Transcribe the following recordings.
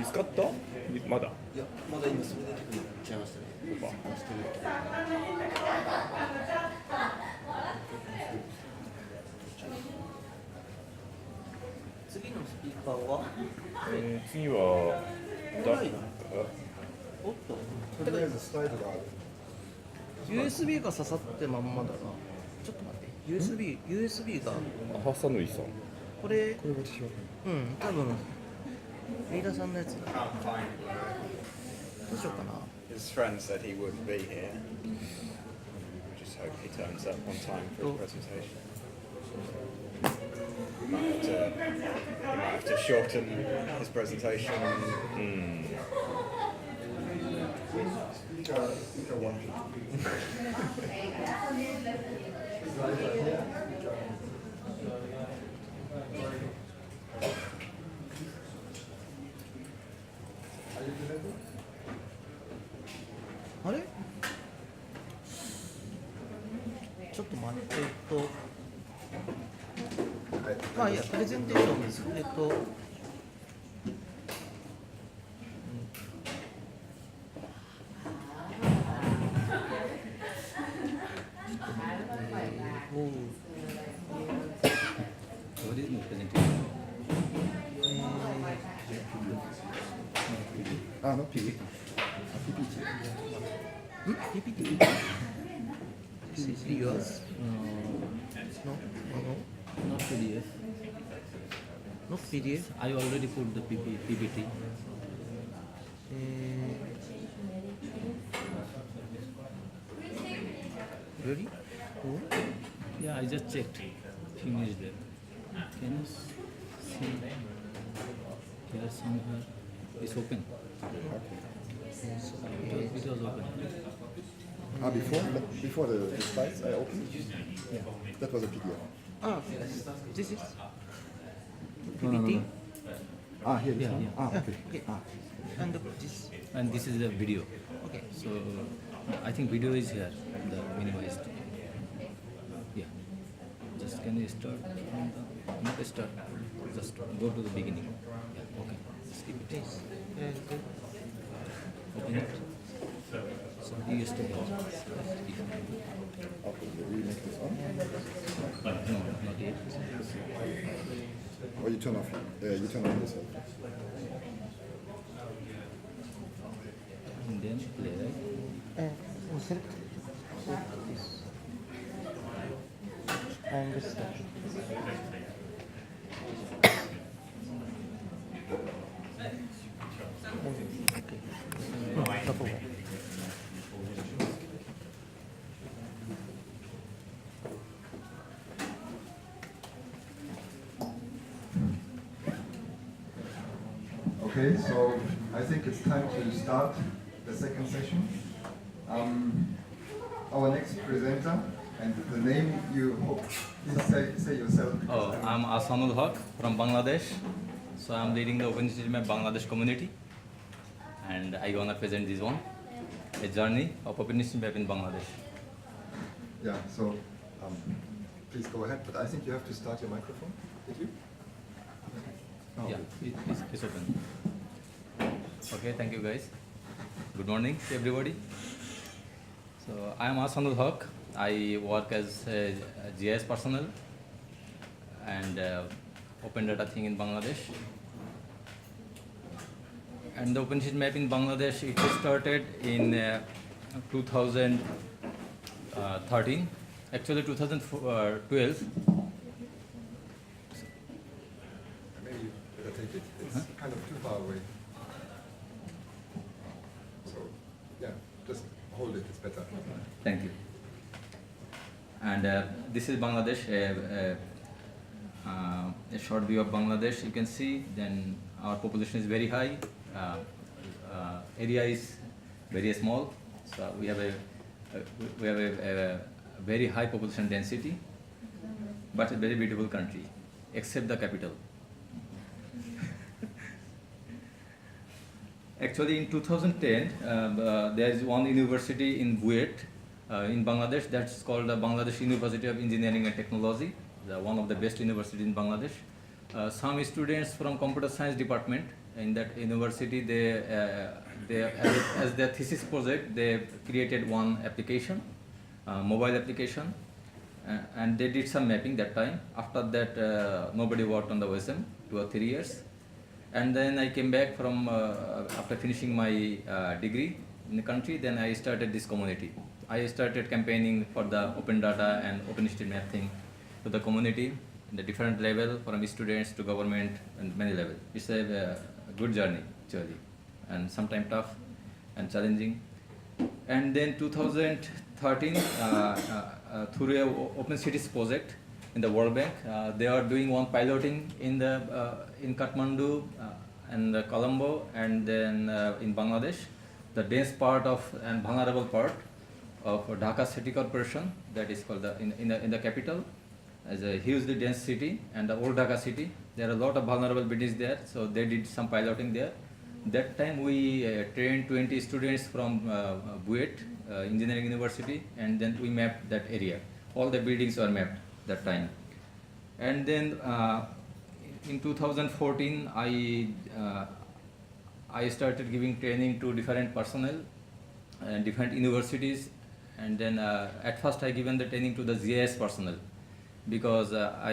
見つかったまだ。いや、まだ今それ出てくるちゃいましたね。次のスピーカーは次はおっと、とりあえずスライドがある。 USB が刺さってまんまだな。ちょっと待って、USB がアハサヌイさん。これ、これ私は多分リーダーさんのやつだ。 I'm fine. どうしようかな。 His friend said he wouldn't be here. We just hope he turns up on time for his presentation. He might have to shorten his presentation.あれちょっと待って、まあいいや、プレゼンテーションです。What is my presentation?あの PPT。 PPT? This is yours? No? Not PDF. Not PDF? I already put the PPT. Really? Oh? Yeah, I just checked. Few minutes there. Can you see here somewhere? It's open. It was open. Before the slides I opened, that was a PDF. Ah, this is No, no, no, PPT? no. Ah, here. Yeah, This one? yeah. Ah, okay. Okay. Ah, And this? And this is the video. Okay. So I think video is here, the minimized. Yeah. Just can you start from the not start, just go to the beginning. Yeah, okay. Skip it. This. Open it. So you stay here. okay. We make this on. No, not yet. Or you turn off. You turn on this. And then play, right? Select this. And this. Okay. Okay, so I think it's time to start the second session. Our next presenter, and the name you hope, please say yourself. Oh, I'm Ahasanul Hoque from Bangladesh. So I'm leading the OpenStreetMap Bangladesh community, and I gonna present this one, a journey of OpenStreetMap in Bangladesh. Yeah, so please go ahead, but I think you have to start your microphone. Did you? Oh. Yeah, it's open. Okay, thank you guys. Good morning to everybody. So I am Ahasanul Hoque. I work as a GIS personnel and open data thing in Bangladesh. And the OpenStreetMap in Bangladesh, it started in 2013, actually 2012. Maybe you better take it. It's kind of too far away. So, yeah, just hold it. It's better. Thank you. And this is Bangladesh, a short view of Bangladesh. You can see then our population is very high. Area is very small. So we have a very high population density, but a very beautiful country, except the capital. Actually, in 2010, there is one university in Buet, in Bangladesh, that's called the Bangladesh University of Engineering and Technology, one of the best universities in Bangladesh. Some students from computer science department In that university, they as their thesis project, they created one application, mobile application, and they did some mapping that time. After that, nobody worked on the OSM 2 or 3 years. And then I came back from after finishing my degree in the country. Then I started this community. I started campaigning for the open data and OpenStreetMap thing to the community, in the different level, from students to government and many levels. It's a good journey actually, and sometimes tough and challenging. And then 2013, through a Open Cities project in the World Bank, they are doing one piloting in Kathmandu and Colombo, and then in Bangladesh, the dense part of and vulnerable part of Dhaka City Corporation, that is called in the capital, as a hugely dense city, and the old Dhaka city. There are a lot of vulnerable buildings there, so they did some piloting there. That time we trained 20 students from Buet Engineering University, and then we mapped that area. All the buildings were mapped that time. And then in 2014, I started giving training to different personnel and different universities. And then at first I given the training to the GIS personnel, because I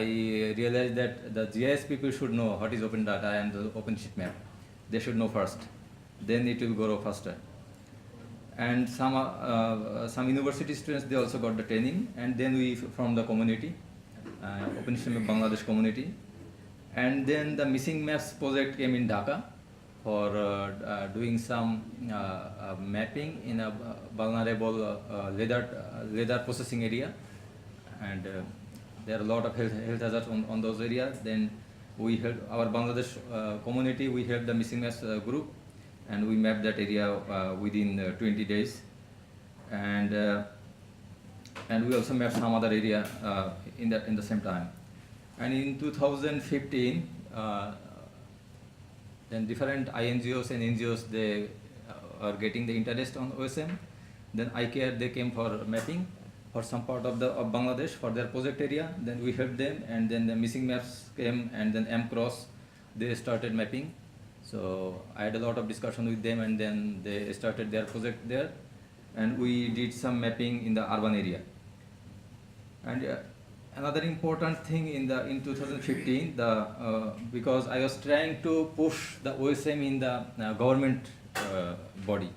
realized that the GIS people should know what is open data and the OpenStreetMap. They should know first, then it will grow faster. And some university students, they also got the training, and then we from the community, OpenStreetMap Bangladesh community. And then the missing maps project came in Dhaka for doing some mapping in a vulnerable leather processing area, and there are a lot of health hazards on those areas. Then we helped our Bangladesh community, we helped the missing maps group, and we mapped that area within 20 days. And we also mapped some other area in the same time. And in 2015, then different INGOs and NGOs, they are getting the interest on OSM. Then ICARE, they came for mapping for some part of Bangladesh for their project area. Then we helped them, and then the missing maps came, and then MCross, they started mapping. So I had a lot of discussion with them, and then they started their project there, and we did some mapping in the urban area. And another important thing in 2015, because I was trying to push the OSM in the government body,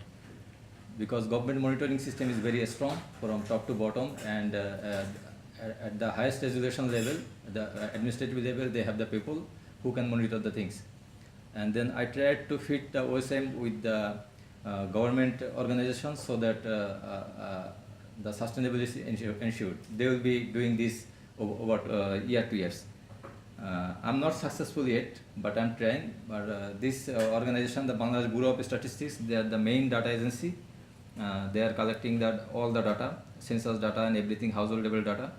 because government monitoring system is very strong from top to bottom, and at the highest resolution level, the administrative level, they have the people who can monitor the things. And then I tried to fit the OSM with the government organizations, so that the sustainability is ensured. They will be doing this over year to years. I'm not successful yet, but I'm trying. But this organization, the Bangladesh Bureau of Statistics, they are the main data agency. They are collecting all the data, census data and everything, household level data.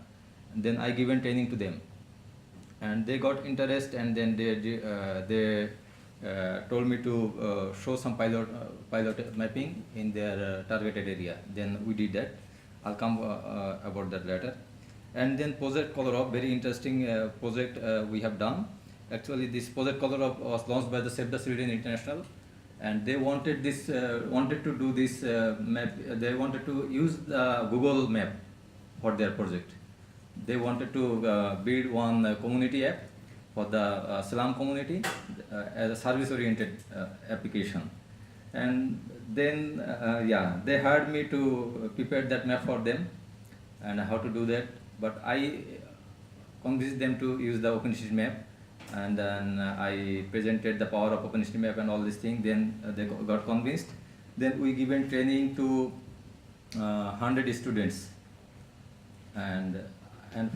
And then I given training to them, and they got interest, and then they told me to show some pilot mapping in their targeted area. Then we did that. I'll come about that later. And then Project Kolarov, very interesting project we have done. Actually, this Project Kolarov was launched by the Save the Children International, and they wanted to do this map. They wanted to use the Google Map for their project. They wanted to build one community app for the slum community as a service-oriented application. And then, they hired me to prepare that map for them and how to do that. But I convinced them to use the OpenStreetMap, and then I presented the power of OpenStreetMap and all these things. Then they got convinced. Then we given training to 100 students, and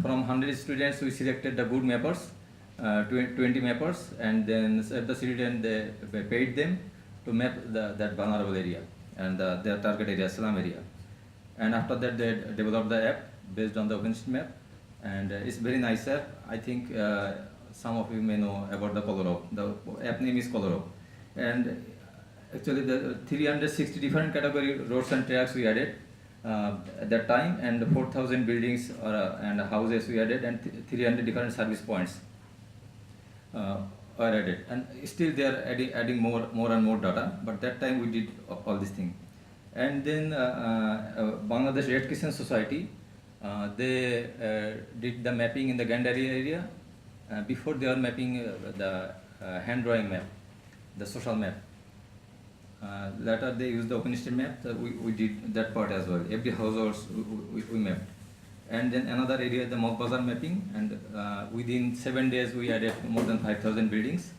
from 100 students we selected the good mappers, 20 mappers, and then Save the Children, they paid them to map that vulnerable area and their target area, slum area. And after that, they developed the app based on the OpenStreetMap, and it's very nice app. I think some of you may know about the Kolarov. The app name is Kolarov, and actually the 360 different category roads and tracks we added at that time, and 4,000 buildings and houses we added, and 300 different service points. were added, and still they are adding more and more data. But that time we did all this thing, and then Bangladesh Red Crescent Society, they did the mapping in the Gandhari area. Before they were mapping the hand drawing map, the social map. Later they used the OpenStreetMap. We did that part as well. Every households we mapped. And then another area, the Mock Bazaar mapping, and within 7 days we added more than 5,000 buildings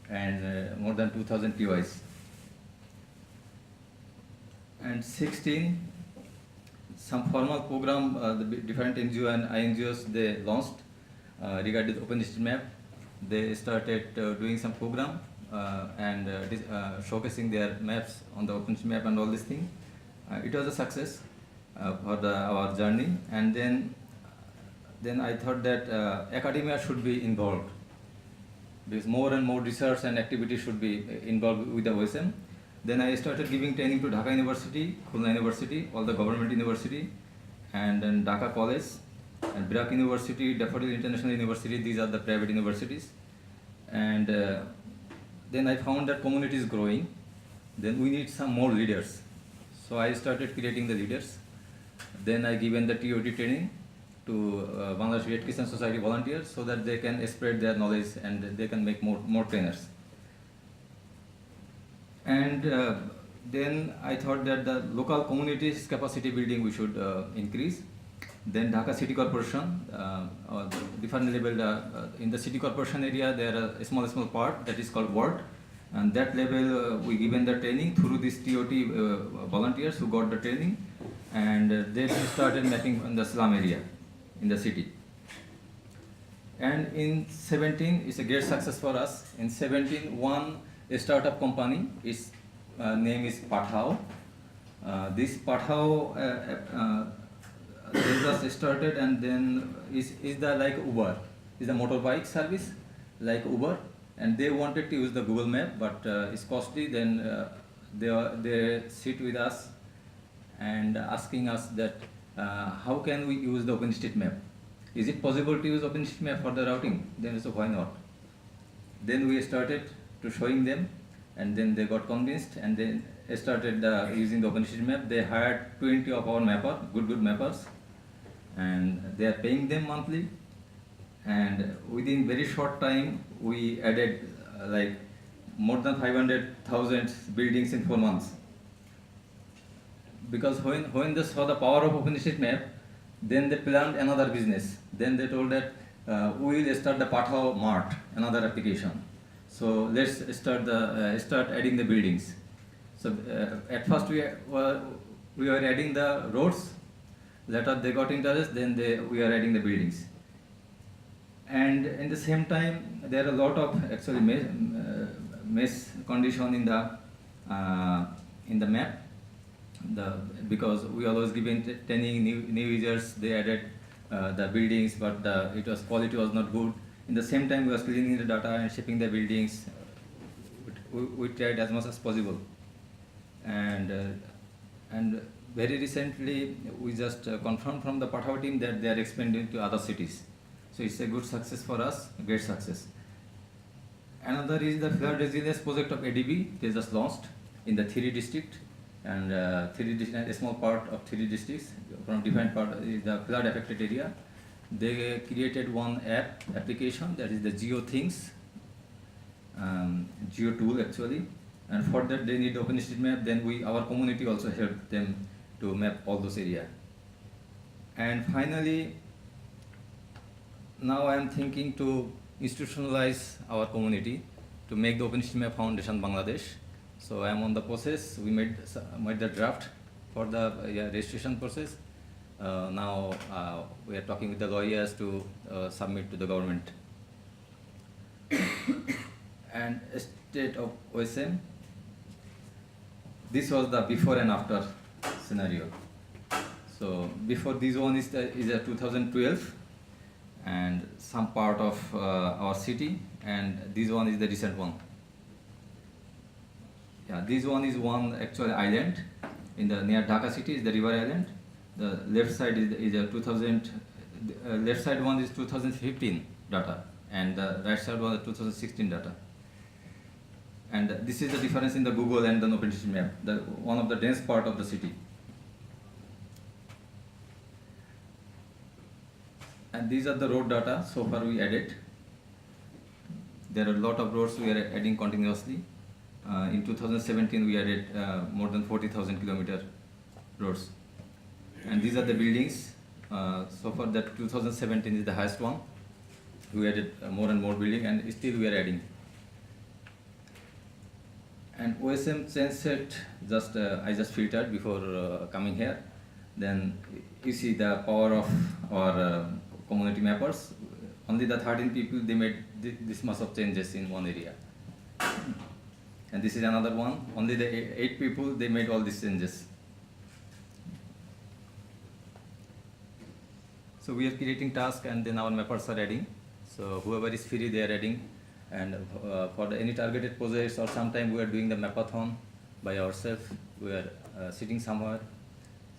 and more than 2,000 POIs. And 16, some formal program the different NGO and INGOs they launched regarding the OpenStreetMap. They started doing some program and showcasing their maps on the OpenStreetMap and all this thing. It was a success for our journey, and then I thought that academia should be involved, because more and more research and activity should be involved with the OSM. Then I started giving training to Dhaka University, Khulna University, all the government university, and then Dhaka College, and Brak University, Daffodil International University. These are the private universities. And then I found that community is growing. Then we need some more leaders. So I started creating the leaders. Then I given the TOT training to Bangladesh Red Crescent Society volunteers, so that they can spread their knowledge and they can make more trainers. And then I thought that the local communities capacity building we should increase. Then Dhaka City Corporation, different level in the City Corporation area, there are a small part that is called ward, and that level we given the training through these TOT volunteers who got the training, and they started mapping in the slum area in the city. And in 17, it's a great success for us. In 17, a startup company, its name is Pathao. This Pathao they just started, and then is the like Uber, is a motorbike service like Uber, and they wanted to use the Google Map, but it's costly. Then they sit with us and asking us that how can we use the OpenStreetMap? Is it possible to use OpenStreetMap for the routing? Then so why not? Then we started to showing them, and then they got convinced, and then started using the OpenStreetMap. They hired 20 of our mappers, good mappers, and they are paying them monthly. And within very short time, we added like more than 500,000 buildings in 4 months. Because when they saw the power of OpenStreetMap, then they planned another business. Then they told that we will start the Pathao Mart, another application. So let's start adding the buildings. So at first we were adding the roads. Later they got interested. Then we are adding the buildings. And in the same time, there are a lot of actually mess condition in the map. Because we always given training new users, they added the buildings, but quality was not good. In the same time, we was cleaning the data and shipping the buildings. We tried as much as possible, and very recently we just confirmed from the Pathao team that they are expanding to other cities. So it's a good success for us, a great success. Another is the flood resilience project of ADB. They just launched in the 3 districts, and a small part of 3 districts from different part is the flood affected area. They created one application, that is the Geo Things, Geo tool actually, and for that they need OpenStreetMap. Then our community also helped them to map all those areas. And finally, now I am thinking to institutionalize our community to make the OpenStreetMap Foundation Bangladesh. So I am on the process. We made the draft for the registration process. Now we are talking with the lawyers to submit to the government. And state of OSM. This was the before and after scenario. So before this one is a 2012, and some part of our city, and this one is the recent one. Yeah, this one is one actual island in the near Dhaka city, is the river island. The left side is a 2000. Left side one is 2015 data, and the right side one is 2016 data. And this is the difference in the Google and the OpenStreetMap, one of the dense part of the city. And these are the road data so far we added. There are a lot of roads we are adding continuously. In 2017 we added more than 40,000 kilometer roads. And these are the buildings. So far that 2017 is the highest one. We added more and more building, and still we are adding. And OSM change set, I just filtered before coming here. Then you see the power of our community mappers. Only the 13 people, they made this much of changes in one area. And this is another one. Only the 8 people, they made all these changes. So we are creating tasks, and then our mappers are adding. So whoever is free, they are adding. And for any targeted projects, or sometime we are doing the mapathon by ourselves. We are sitting somewhere.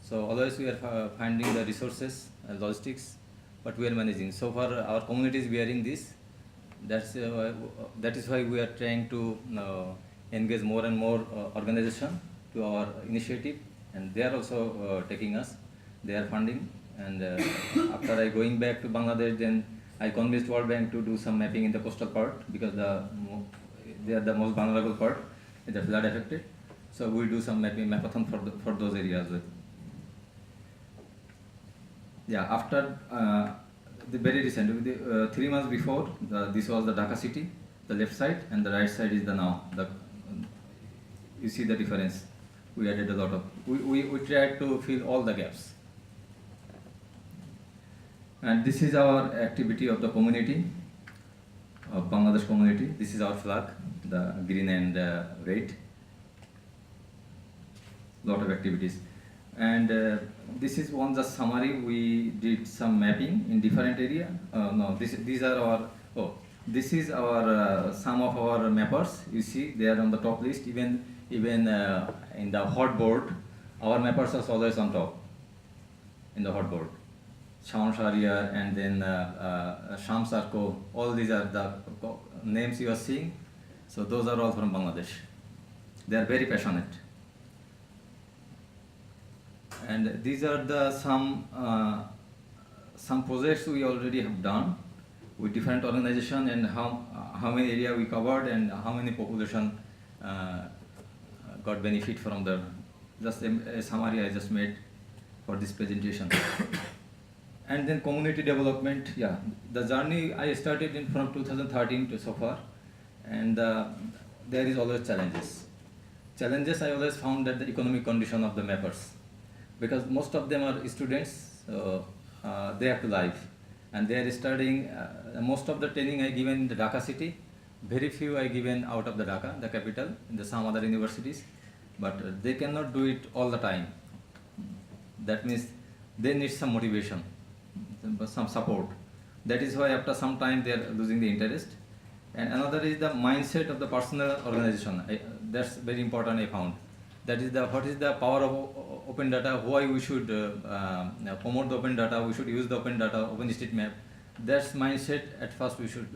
So always we are finding the resources and logistics, but we are managing. So far our community is bearing this. That is why we are trying to engage more and more organization to our initiative, and they are also taking us. They are funding. And after I going back to Bangladesh, then I convinced World Bank to do some mapping in the coastal part, because they are the most vulnerable part, the flood affected. So we'll do some mapathon for those areas as well. Yeah, after the very recent, 3 months before, this was the Dhaka city, the left side, and the right side is the now. You see the difference. We added a lot of, we tried to fill all the gaps. And this is our activity of the community, of Bangladesh community. This is our flag, the green and red. Lot of activities. And this is one just summary. We did some mapping in different area. No, these are our, this is our some of our mappers. You see, they are on the top list. Even in the hotboard, our mappers are always on top in the hotboard. Shah Sharia, and then Sham Sarko, all these are the names you are seeing. So those are all from Bangladesh. They are very passionate. And these are the some projects we already have done with different organizations, and how many area we covered, and how many population got benefit from the, just a summary I just made for this presentation. And then community development, yeah, the journey I started from 2013 to so far, and there is always challenges. Challenges I always found that the economic condition of the mappers, because most of them are students, so they have to live, and they are studying. Most of the training I given in the Dhaka city, very few I given out of the Dhaka, the capital, in some other universities, but they cannot do it all the time. That means they need some motivation, some support. That is why after some time they are losing the interest. And another is the mindset of the personal organization. That's very important I found. That is what is the power of open data, why we should promote the open data, we should use the open data, OpenStreetMap. That's mindset at first we should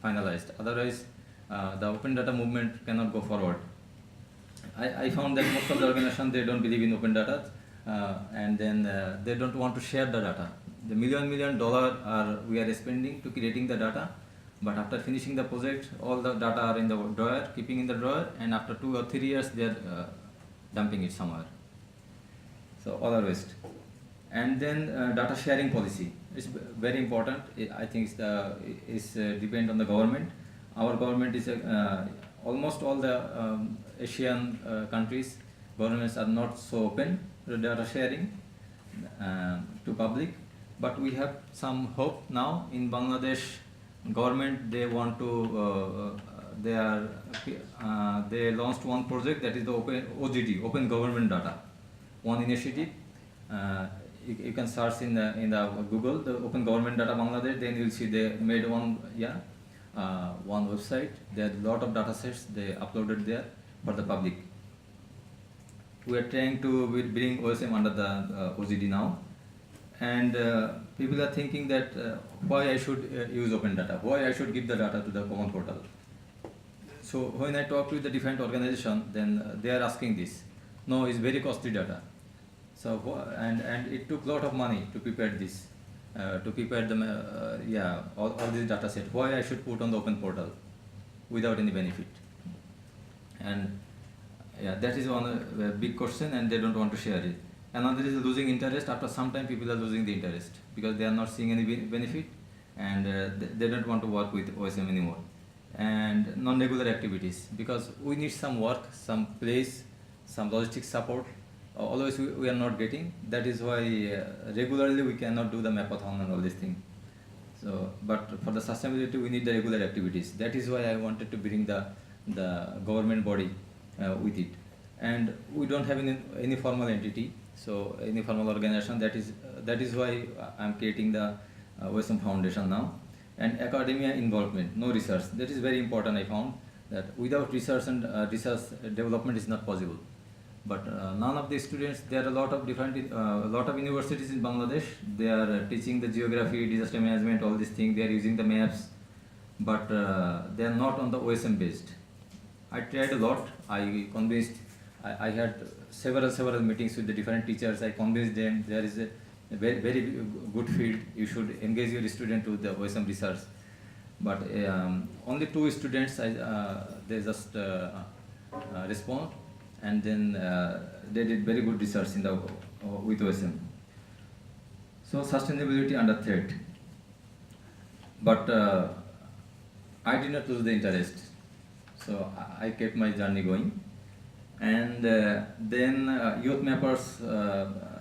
finalize. Otherwise, the open data movement cannot go forward. I found that most of the organizations, they don't believe in open data, and then they don't want to share the data. The $1 million we are spending to creating the data, but after finishing the project, all the data are in the drawer, keeping in the drawer, and after 2 or 3 years, they are dumping it somewhere. So all are waste. And then data sharing policy is very important. I think it's depend on the government. Our government is almost all the Asian countries, governments are not so open to data sharing to public. But we have some hope now in Bangladesh. Government, they want to, they launched one project, that is the OGD, Open Government Data, one initiative. You can search in the Google, the Open Government Data Bangladesh, then you'll see they made one website. There are a lot of data sets they uploaded there for the public. We are trying to bring OSM under the OGD now. And people are thinking that why I should use open data, why I should give the data to the common portal. So when I talk with the different organization, then they are asking this. No, it's very costly data. So and it took a lot of money to prepare this, to prepare them, all these data set. Why I should put on the open portal without any benefit? And that is one big question, and they don't want to share it. Another is losing interest. After some time, people are losing the interest because they are not seeing any benefit, and they don't want to work with OSM anymore. And non-regular activities, because we need some work, some place, some logistics support. Always we are not getting. That is why regularly we cannot do the mapathon and all these things. So, but for the sustainability, we need the regular activities. That is why I wanted to bring the government body with it. And we don't have any formal entity, so any formal organization. That is why I'm creating the OSM Foundation now. And academia involvement, no research. That is very important. I found that without research and research development is not possible. But none of the students, there are a lot of universities in Bangladesh. They are teaching the geography, disaster management, all these things. They are using the maps, but they are not on the OSM based. I tried a lot. I convinced. I had several meetings with the different teachers. I convinced them there is a very good field. You should engage your student with the OSM research. But only 2 students they just respond, and then they did very good research in the with OSM. So sustainability under threat. But I did not lose the interest. So I kept my journey going. And then youth mappers,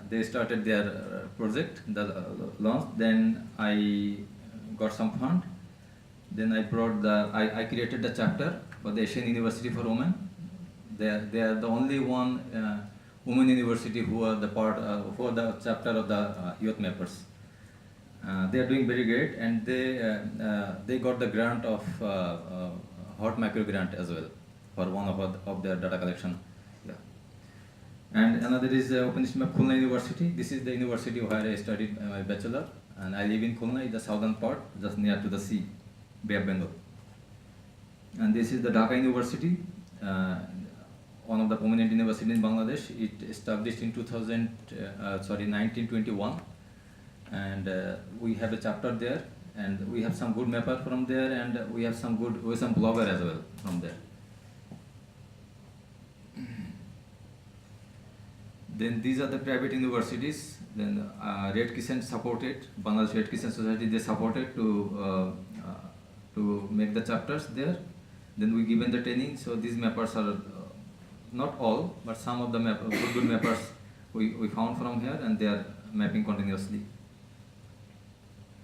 they started their project, the launch. Then I got some fund. Then I I created the chapter for the Asian University for Women. They are the only one women university who are the for the chapter of the youth mappers. They are doing very great, and they got the grant of hot macro grant as well for one of their data collection. Yeah. And another is OpenStreetMap Khulna University. This is the university where I studied my bachelor, and I live in Khulna, in the southern part, just near to the sea, Bay of Bengal. And this is the Dhaka University, one of the prominent universities in Bangladesh. It established in 1921, and we have a chapter there, and we have some good mapper from there, and we have some good OSM blogger as well from there. Then these are the private universities. Then Red Crescent supported, Bangladesh Red Crescent Society, they supported to make the chapters there. Then we given the training. So these mappers are not all, but some of the good mappers we found from here, and they are mapping continuously.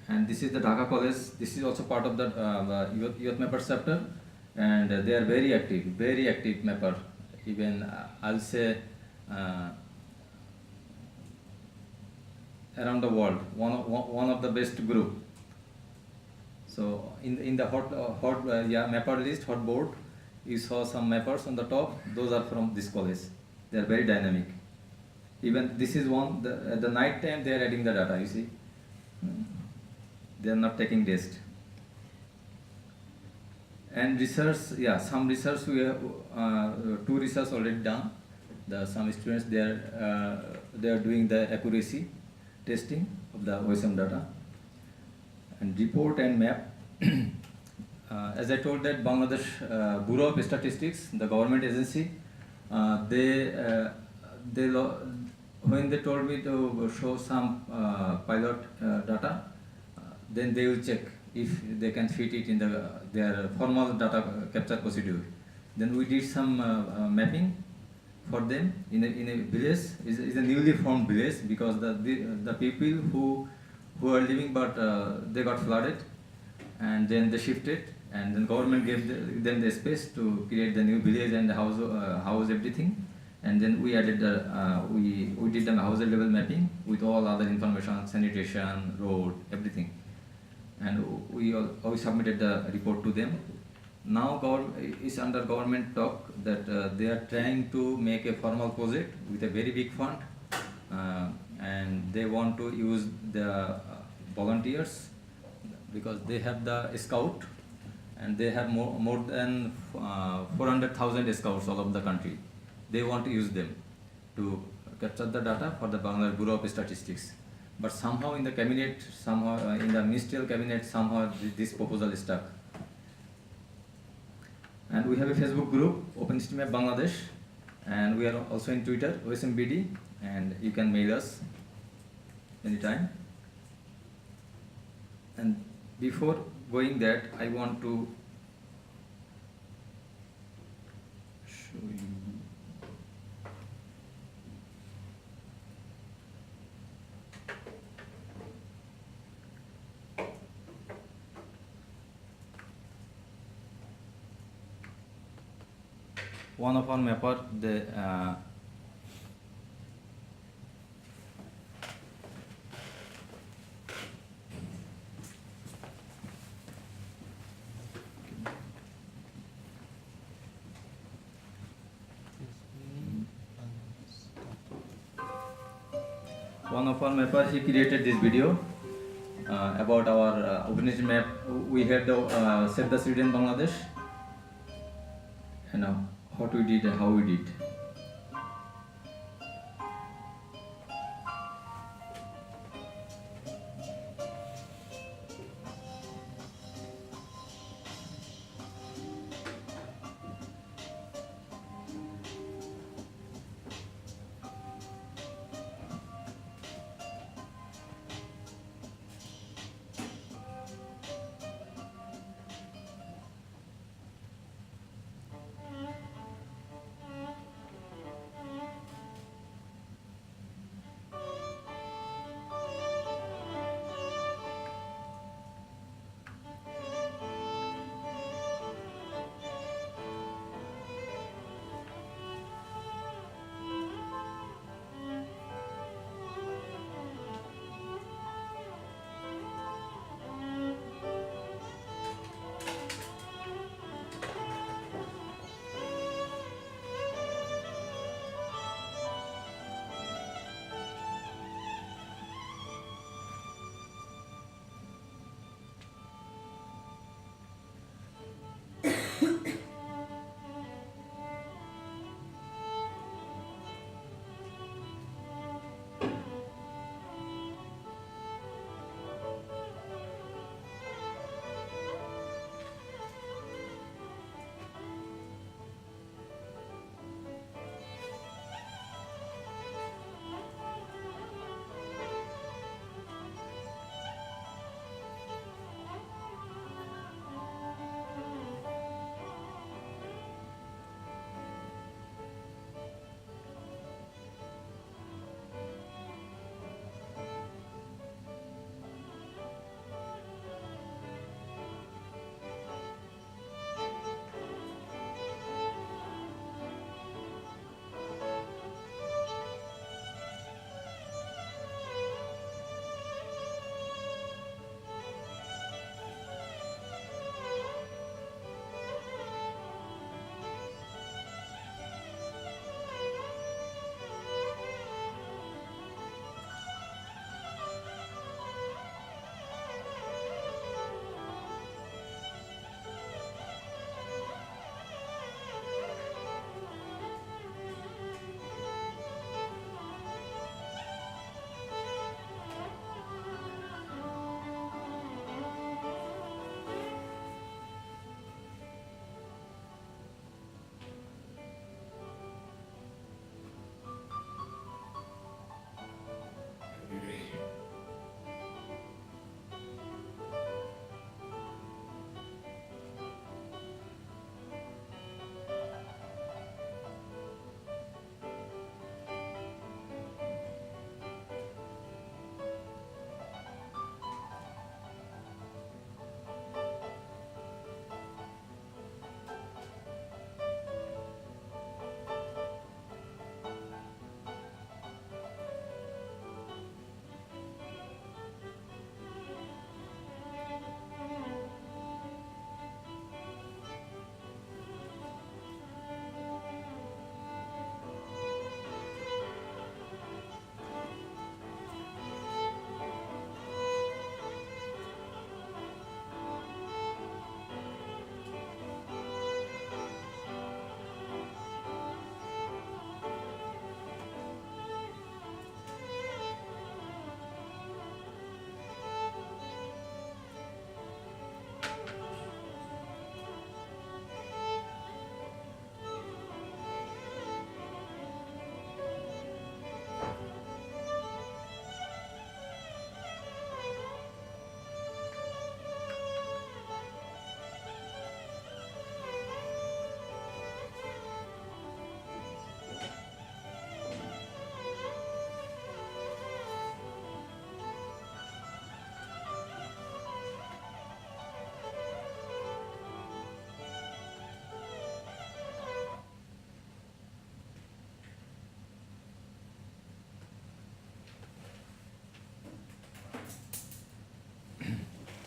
And this is the Dhaka College. This is also part of the youth mappers chapter, and they are very active mapper. Even I'll say around the world, one of the best group. So in the hot mapper list, hot board, you saw some mappers on the top. Those are from this college. They are very dynamic. Even this is one. At the night time, they are adding the data. You see, they are not taking rest. And research, some research we have 2 research already done. Some students they are doing the accuracy testing of the OSM data. And report and map. As I told that Bangladesh Bureau of Statistics, the government agency, when they told me to show some pilot data, then they will check if they can fit it in their formal data capture procedure. Then we did some mapping for them in a village. Is a newly formed village, because the people who are living, but they got flooded, and then they shifted, and then government gave them the space to create the new village and house everything. And then we added we did the house level mapping with all other information, sanitation, road, everything, and we submitted the report to them. Now is under government talk that they are trying to make a formal project with a very big fund, and they want to use the volunteers, because they have the scout, and they have more than 400,000 scouts all over the country. They want to use them to capture the data for the Bangladesh Bureau of Statistics. But somehow in the cabinet, in the ministerial cabinet, somehow this proposal is stuck. And we have a Facebook group, OpenStreetMap Bangladesh, and we are also in Twitter, OSM BD, and you can mail us anytime. And before going that, I want to show you. One of our mapper, he created this video about our OpenStreetMap. We had the Save the Street in Bangladesh, and what we did and how we did.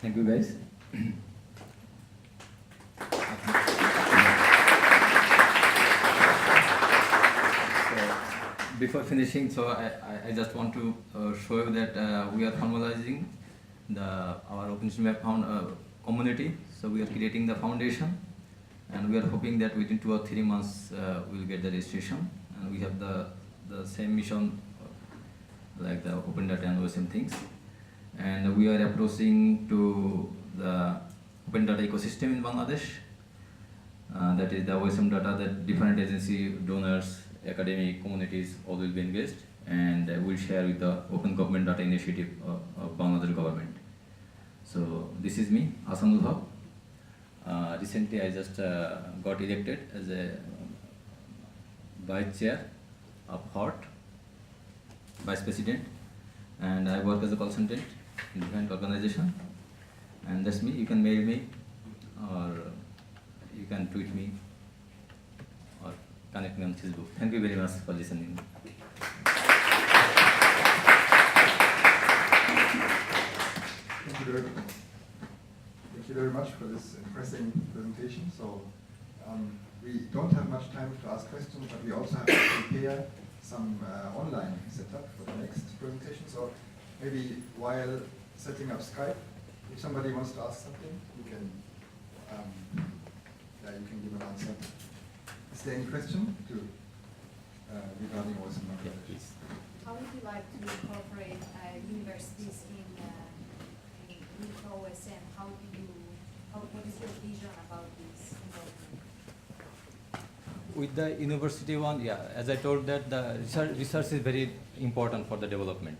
Thank you, guys. Before finishing, so I just want to show you that we are formalizing our OpenStreetMap community. So we are creating the foundation, and we are hoping that within 2 or 3 months we'll get the registration. And we have the same mission like the open data and OSM things. And we are approaching to the open data ecosystem in Bangladesh. That is the OSM data that different agency, donors, academic communities all will be engaged, and we'll share with the Open Government Data Initiative of Bangladesh government. So this is me, Ahasanul Hoque. Recently I just got elected as a vice chair of HOT, vice president, and I work as a consultant in different organization. And that's me. You can mail me, or you can tweet me, or connect me on Facebook. Thank you very much for listening. Thank you very much for this impressive presentation. So we don't have much time to ask questions, but we also have to prepare some online setup for the next presentation. So maybe while setting up Skype, if somebody wants to ask something, you can give an answer. Is there any question regarding OSM Bangladesh? Yeah, please. How would you like to incorporate universities with OSM? What is your vision about this involvement? With the university one, yeah, as I told that the research is very important for the development,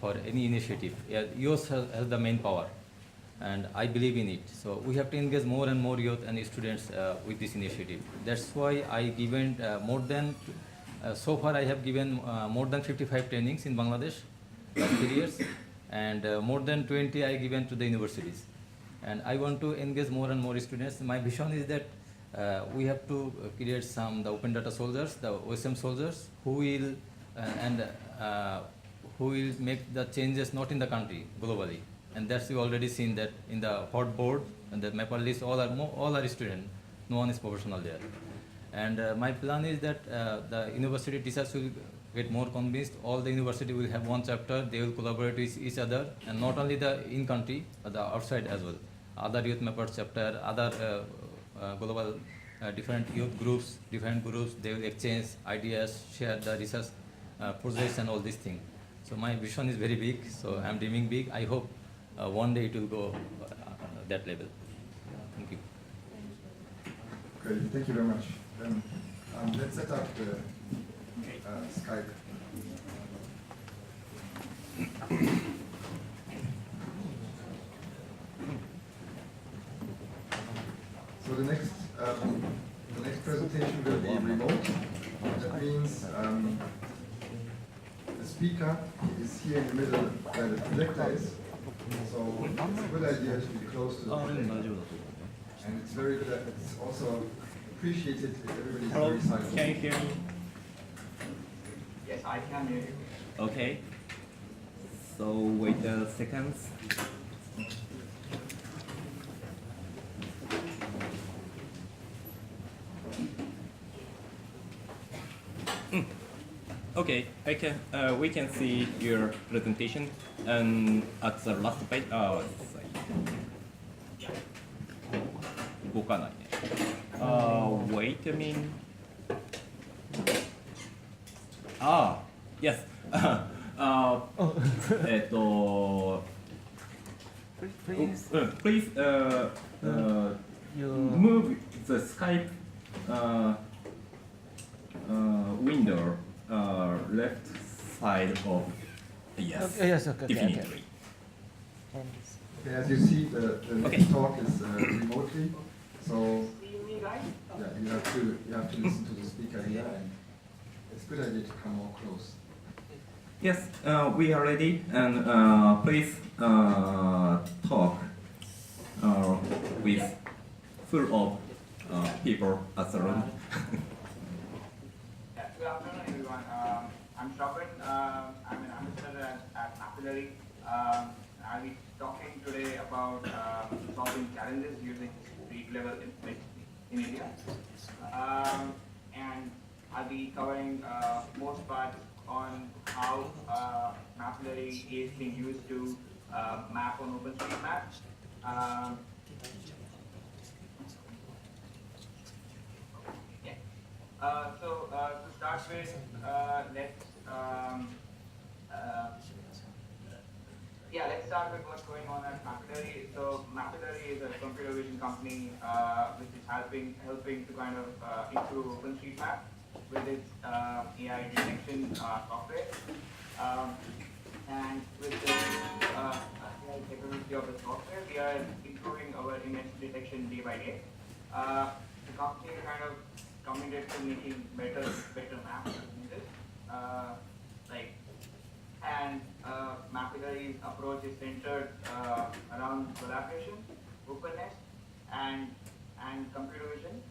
for any initiative. Yeah, youth has the main power, and I believe in it. So we have to engage more and more youth and students with this initiative. That's why I given more than, so far I have given more than 55 trainings in Bangladesh, last 3 years, and more than 20 I given to the universities. And I want to engage more and more students. My vision is that we have to create the open data soldiers, the OSM soldiers, who will make the changes not in the country, globally. And that's we already seen that in the hot board and the Mapillary, all are students, no one is professional there. And my plan is that the university teachers will get more convinced. All the university will have one chapter, they will collaborate with each other, and not only the in-country, but the outside as well. Other youth mappers chapter, other global different youth groups, different groups, they will exchange ideas, share the research projects and all these things. So my vision is very big, so I'm dreaming big. I hope one day it will go that level. Thank you. Great, thank you very much. Let's set up the Skype. So the next presentation will be remote. That means the speaker is here in the middle where the projector is. So it's a good idea to be close to the projector. And it's very good. It's also appreciated if everybody is very silent. Can you hear me? Yes, I can hear you. Okay. So wait a second. Okay, we can see your presentation at the last page. 動かないね。Wait a minute. Yes. Please move the Skype window left side of yes. Yes, okay, Definitely. Okay, as you see, the next talk is remotely, so yeah, you have to listen to the speaker here, and it's a good idea to come more close. Yes, we are ready, and please talk with full of people at the room. Good afternoon, everyone. I'm Shravan. I'm an ambassador at Mapillary. I talking today about solving challenges using street level information in India. And I'll be covering most parts on how Mapillary is being used to map on OpenStreetMap. Yeah. To start with, let's start with what's going on at Mapillary. So Mapillary is a computer vision company which is helping to kind of improve OpenStreetMap with its AI detection software. And with the AI capability of the software, we are improving our image detection day by day. The company is kind of committed to making better maps of images. And Mapillary's approach is centered around collaboration, openness, and computer vision.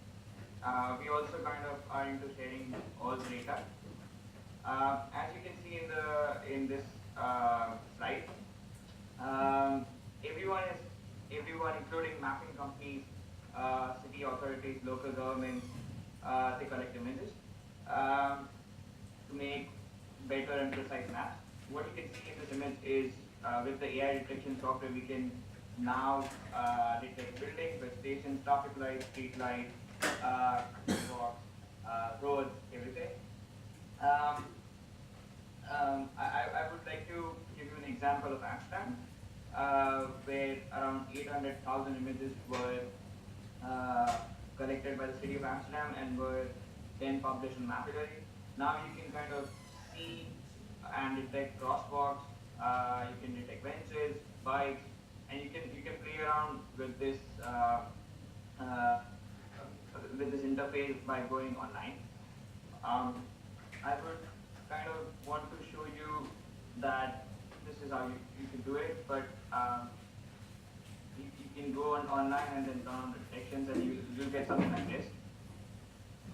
We also kind of are into sharing all the data. As you can see in this slide, everyone, including mapping companies, city authorities, local governments, they collect images to make better and precise maps. What you can see in this image is with the AI detection software, we can now detect buildings, stations, traffic lights, street lights, sidewalks, roads, everything. I would like to give you an example of Amsterdam, where around 800,000 images were collected by the city of Amsterdam and were then published in Mapillary. Now you can kind of see and detect crosswalks, you can detect benches, bikes, and you can play around with this interface by going online. I would kind of want to show you that this is how you can do it, but you can go online and then turn on the detections, and you'll get something like this,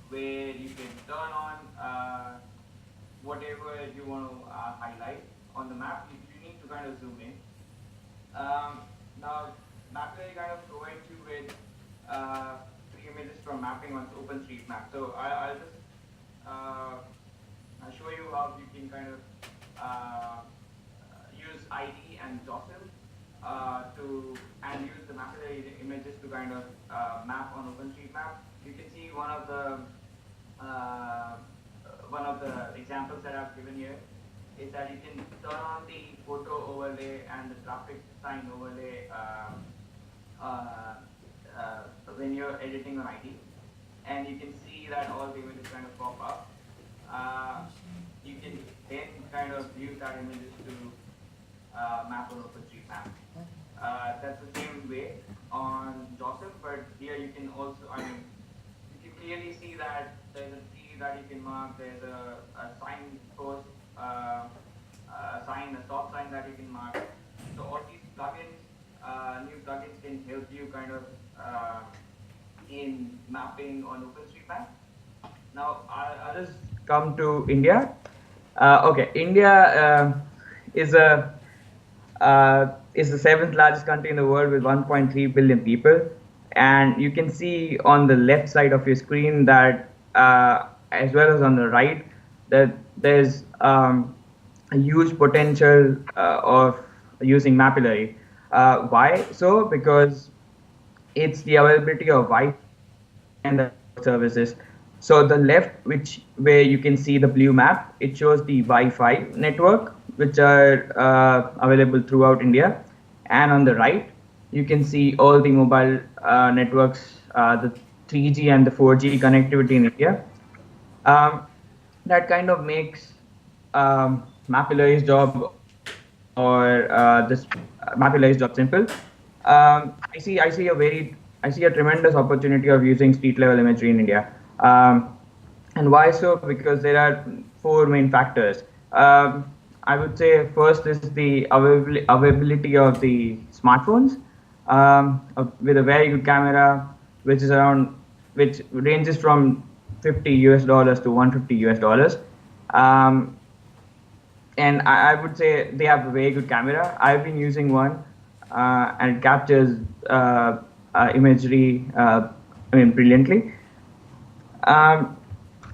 where you can turn on whatever you want to highlight on the map. You need to kind of zoom in. Now, Mapillary kind of provides you with 3 images from mapping on OpenStreetMap. So I'll just show you how you can kind of use ID and jostle and use the Mapillary images to kind of map on OpenStreetMap. You can see one of the examples that I've given here is that you can turn on the photo overlay and the traffic sign overlay when you're editing an ID, and you can see that all the images kind of pop up. You can then kind of use that images to map on OpenStreetMap. That's the same way on Joseph, but here you can also, you can clearly see that there's a tree that you can mark, there's a sign post, a stop sign that you can mark. So all these plugins, new plugins can help you kind of in mapping on OpenStreetMap. Now I'll just come to India. Okay, India is the 7th largest country in the world with 1.3 billion people, and you can see on the left side of your screen that as well as on the right that there's a huge potential of using Mapillary. Why so? Because it's the availability of Wi-Fi and the services. So the left, where you can see the blue map, it shows the Wi-Fi network, which are available throughout India. And on the right, you can see all the mobile networks, the 3G and the 4G connectivity in India. That kind of makes Mapillary's job Mapillary's job simple. I see a tremendous opportunity of using street level imagery in India. And why so? Because there are 4 main factors. I would say first is the availability of the smartphones with a very good camera, which ranges from $50 to $150. And I would say they have a very good camera. I've been using one. and it captures imagery, brilliantly.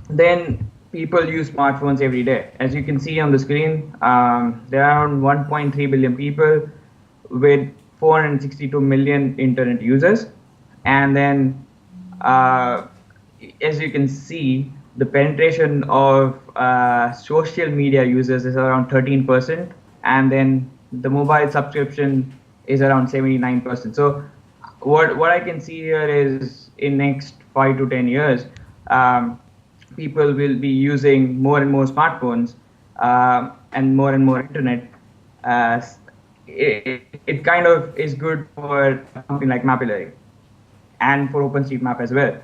Then people use smartphones every day. As you can see on the screen, there are around 1.3 billion people with 462 million internet users. And then, as you can see, the penetration of social media users is around 13%, and then the mobile subscription is around 79%. So what I can see here is in next 5 to 10 years, people will be using more and more smartphones and more internet. It kind of is good for something like Mapillary and for OpenStreetMap as well.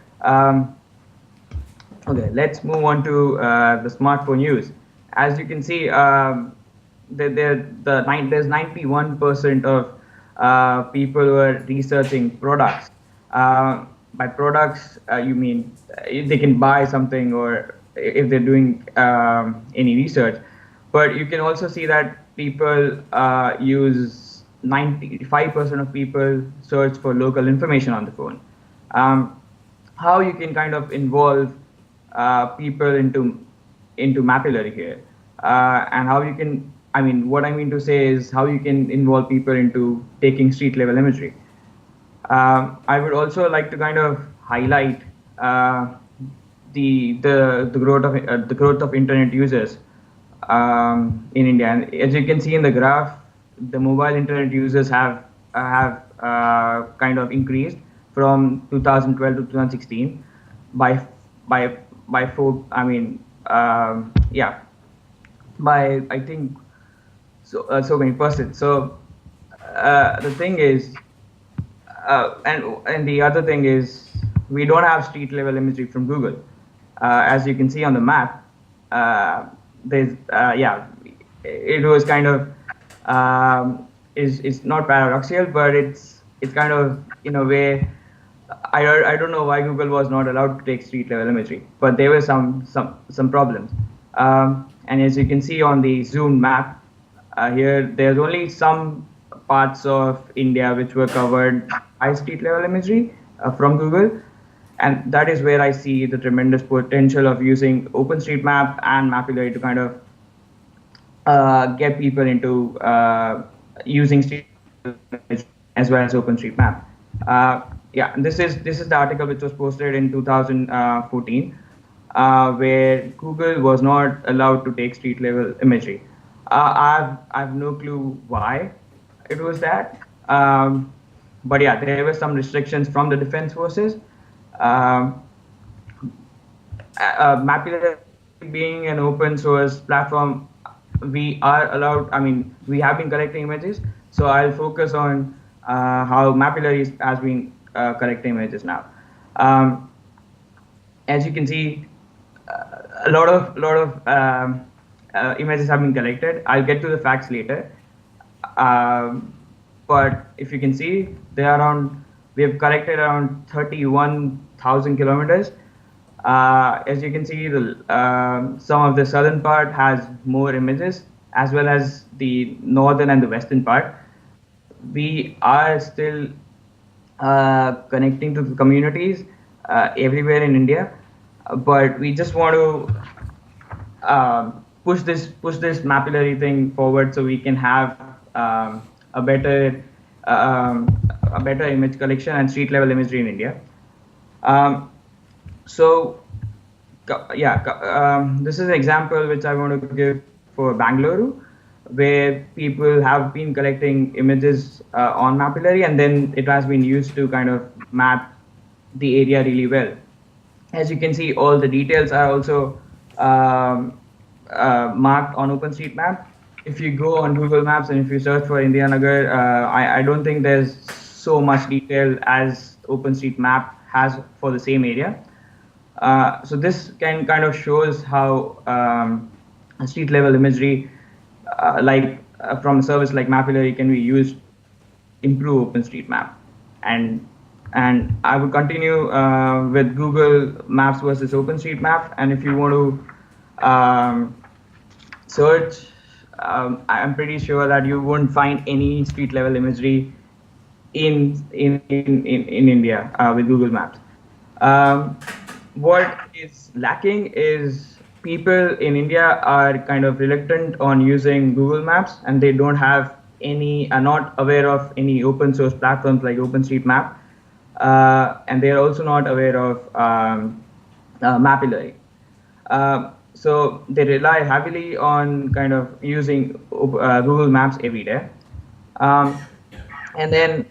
Okay, let's move on to the smartphone use. As you can see, there's 91% of people who are researching products. By products, you mean they can buy something or if they're doing any research. But you can also see that people use 95% of people search for local information on the phone. How you can kind of involve people into Mapillary here, and how you can, what I mean to say is how you can involve people into taking street level imagery. I would also like to kind of highlight the growth of internet users in India. And as you can see in the graph, the mobile internet users have kind of increased from 2012 to 2016 by I think so many percent. So the thing is, and the other thing is, we don't have street level imagery from Google. As you can see on the map, it was kind of is not paradoxical, but it's kind of in a way. I don't know why Google was not allowed to take street level imagery, but there were some problems. And as you can see on the zoomed map here, there's only some parts of India which were covered by street level imagery from Google, and that is where I see the tremendous potential of using OpenStreetMap and Mapillary to kind of get people into using street level imagery as well as OpenStreetMap. And this is the article which was posted in 2014, where Google was not allowed to take street level imagery. I have no clue why it was that, but yeah, there were some restrictions from the defense forces. Mapillary being an open source platform, we are allowed. We have been collecting images, so I'll focus on how Mapillary has been collecting images now. As you can see, a lot of images have been collected. I'll get to the facts later. But if you can see, we have collected around 31,000 kilometers. As you can see, some of the southern part has more images, as well as the northern and the western part. We are still connecting to the communities everywhere in India, but we just want to push this Mapillary thing forward so we can have a better image collection and street level imagery in India. This is an example which I want to give for Bangalore, where people have been collecting images on Mapillary, and then it has been used to kind of map the area really well. As you can see, all the details are also marked on OpenStreetMap. If you go on Google Maps and if you search for Indianagar, I don't think there's so much detail as OpenStreetMap has for the same area. So this can kind of shows how street level imagery, from a service like Mapillary, can be used to improve OpenStreetMap. And I will continue with Google Maps versus OpenStreetMap. And if you want to search, I'm pretty sure that you won't find any street level imagery in India with Google Maps. What is lacking is people in India are kind of reluctant on using Google Maps, and they don't have any, are not aware of any open source platforms like OpenStreetMap, and they are also not aware of Mapillary. So they rely heavily on kind of using Google Maps every day. And then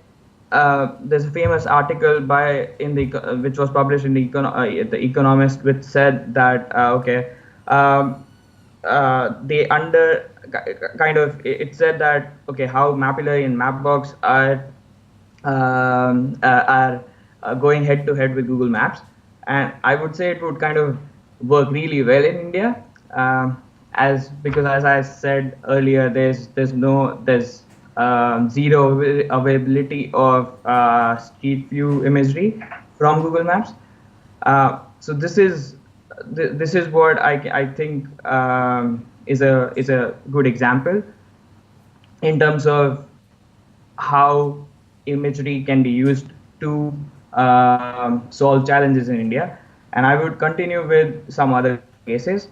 there's a famous article by which was published in the Economist, which said that they it said that how Mapillary and Mapbox are going head to head with Google Maps, and I would say it would kind of work really well in India, because as I said earlier, there's zero availability of Street View imagery from Google Maps. So this is what I think is a good example in terms of how imagery can be used to solve challenges in India. And I would continue with some other cases.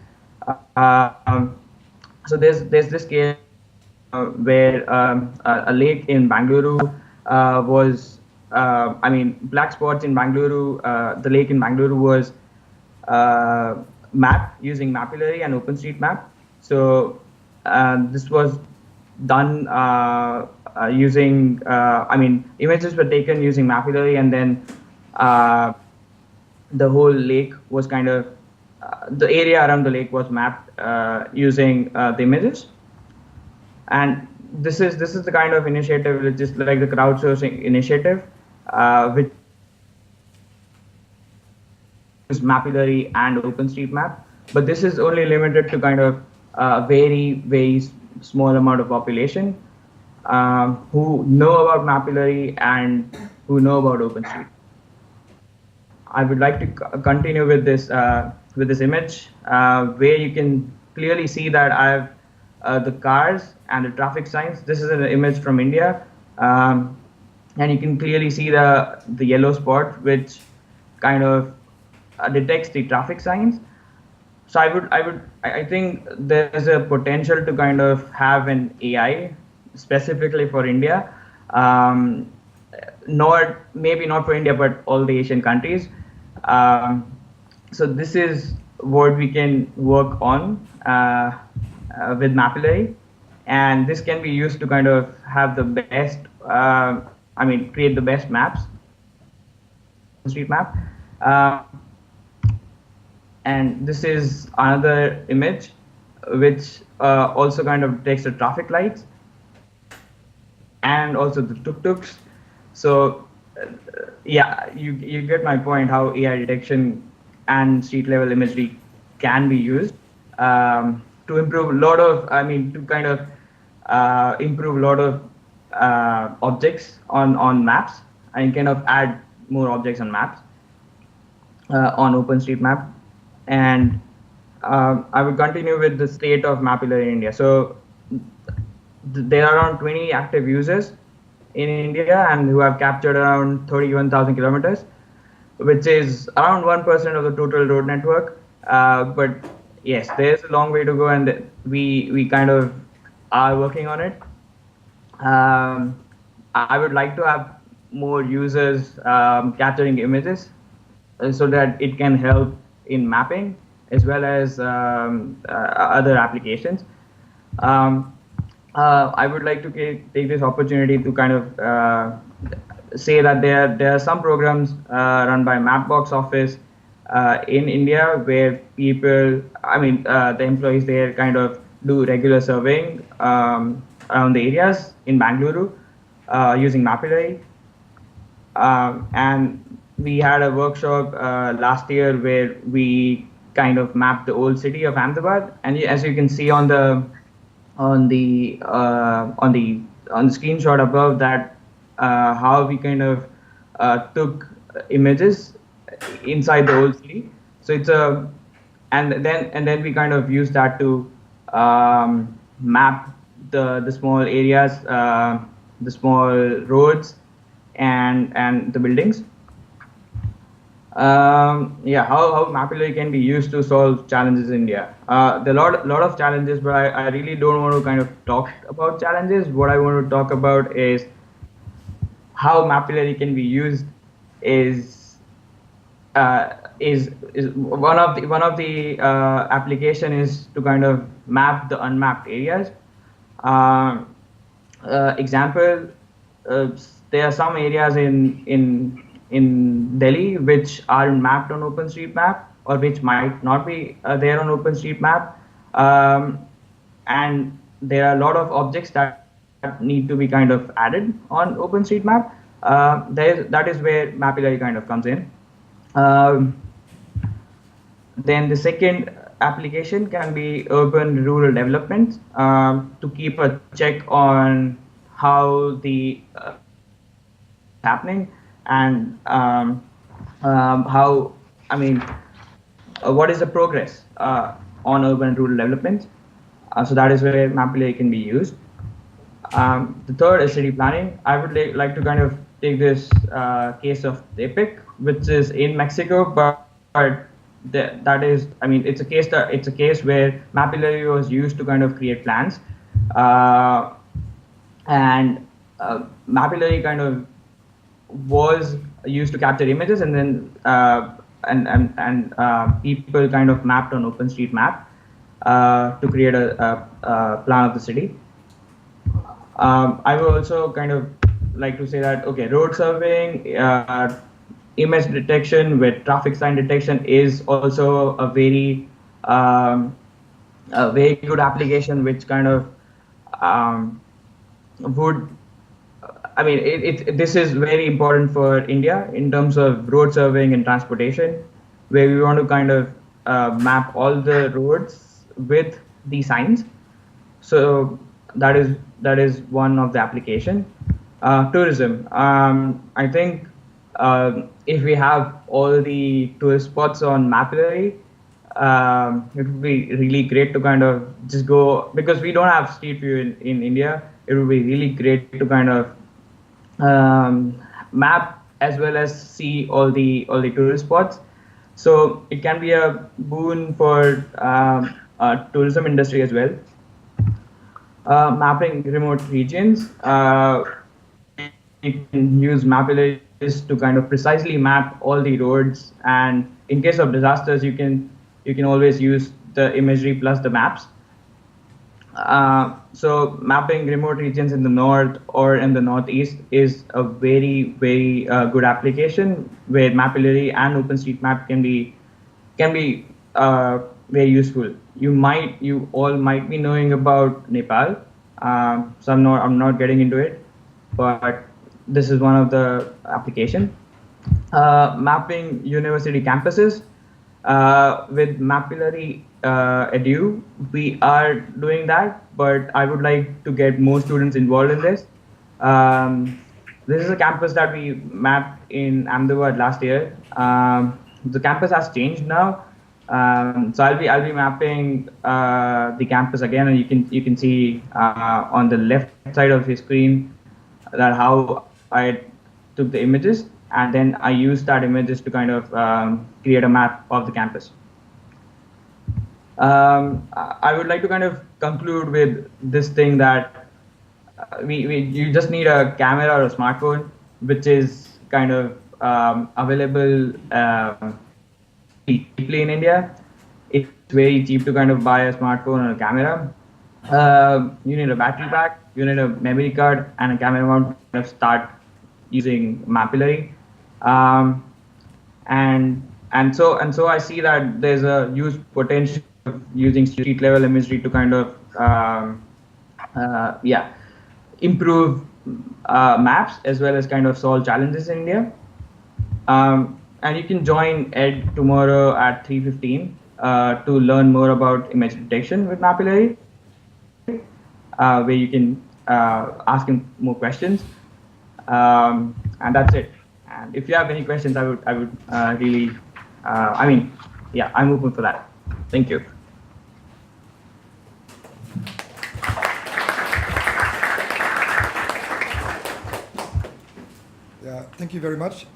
So there's this case where a lake in Bangalore was, black spots in Bangalore, the lake in Bangalore was mapped using Mapillary and OpenStreetMap. So this was done using, images were taken using Mapillary, and then the whole lake was kind of, the area around the lake was mapped using the images. And this is the kind of initiative which is like the crowdsourcing initiative, which is Mapillary and OpenStreetMap. But this is only limited to kind of very, very small amount of population who know about Mapillary and who know about OpenStreet. I would like to continue with this image where you can clearly see that I have the cars and the traffic signs. This is an image from India, and you can clearly see the yellow spot, which kind of detects the traffic signs. So I think there's a potential to kind of have an AI specifically for India, maybe not for India, but all the Asian countries. So this is what we can work on with Mapillary, and this can be used to kind of have the best, create the best maps, street map. And this is another image which also kind of detects the traffic lights and also the tuk-tuks. So yeah, you get my point, how AI detection and street level imagery can be used to improve a lot of, improve a lot of objects on maps, and kind of add more objects on maps on OpenStreetMap. And I will continue with the state of Mapillary in India. So there are around 20 active users in India and who have captured around 31,000 kilometers, which is around 1% of the total road network. But yes, there's a long way to go, and we kind of are working on it. I would like to have more users capturing images so that it can help in mapping as well as other applications. I would like to take this opportunity to kind of say that there are some programs run by Mapbox office in India where people, the employees there kind of do regular surveying around the areas in Bangalore using Mapillary. And we had a workshop last year where we kind of mapped the old city of Ahmedabad, and as you can see on the screenshot above that, how we kind of took images inside the old city. So it's and then we kind of used that to map the small areas, the small roads, and the buildings. Yeah, how Mapillary can be used to solve challenges in India. There are lot of challenges, but I really don't want to kind of talk about challenges. What I want to talk about is how Mapillary can be used is one of the application is to kind of map the unmapped areas. Example, there are some areas in Delhi which are mapped on OpenStreetMap or which might not be there on OpenStreetMap, and there are a lot of objects that need to be kind of added on OpenStreetMap. That is where Mapillary kind of comes in. Then the second application can be urban rural development, to keep a check on how the happening and how, I mean, what is the progress on urban rural development. So that is where Mapillary can be used. The third is city planning. I would like to kind of take this case of Epic, which is in Mexico, but that is, I mean, it's a case where Mapillary was used to kind of create plans, and Mapillary kind of was used to capture images, and then people kind of mapped on OpenStreetMap to create a plan of the city. I would also kind of like to say that, okay, road surveying, image detection with traffic sign detection is also a very good application, which kind of would, I mean, this is very important for India in terms of road surveying and transportation, where we want to kind of map all the roads with the signs. So that is one of the application. Tourism. I think if we have all the tourist spots on Mapillary, it would be really great to kind of just go, because we don't have Street View in India. It would be really great to kind of map as well as see all the tourist spots. So it can be a boon for tourism industry as well. Mapping remote regions. You can use Mapillary to kind of precisely map all the roads, and in case of disasters, you can always use the imagery plus the maps. So mapping remote regions in the north or in the northeast is a very good application where Mapillary and OpenStreetMap can be very useful. You all might be knowing about Nepal. So I'm not getting into it, but this is one of the application. Mapping university campuses. With Mapillary Edu, we are doing that, but I would like to get more students involved in this. This is a campus that we mapped in Ahmedabad last year. The campus has changed now, so I'll be mapping the campus again, and you can see on the left side of your screen that how I took the images, and then I used that images to kind of create a map of the campus. I would like to kind of conclude with this thing that you just need a camera or a smartphone, which is kind of available cheaply in India. It's very cheap to kind of buy a smartphone or a camera. You need a battery pack, you need a memory card, and a camera mount to kind of start using Mapillary. And so I see that there's a huge potential of using street level imagery to kind of improve maps as well as kind of solve challenges in India. And you can join Ed tomorrow at 3:15 to learn more about image detection with Mapillary, where you can ask him more questions. And that's it. And if you have any questions, I would really, I'm open for that. Thank you. Yeah, thank you very much.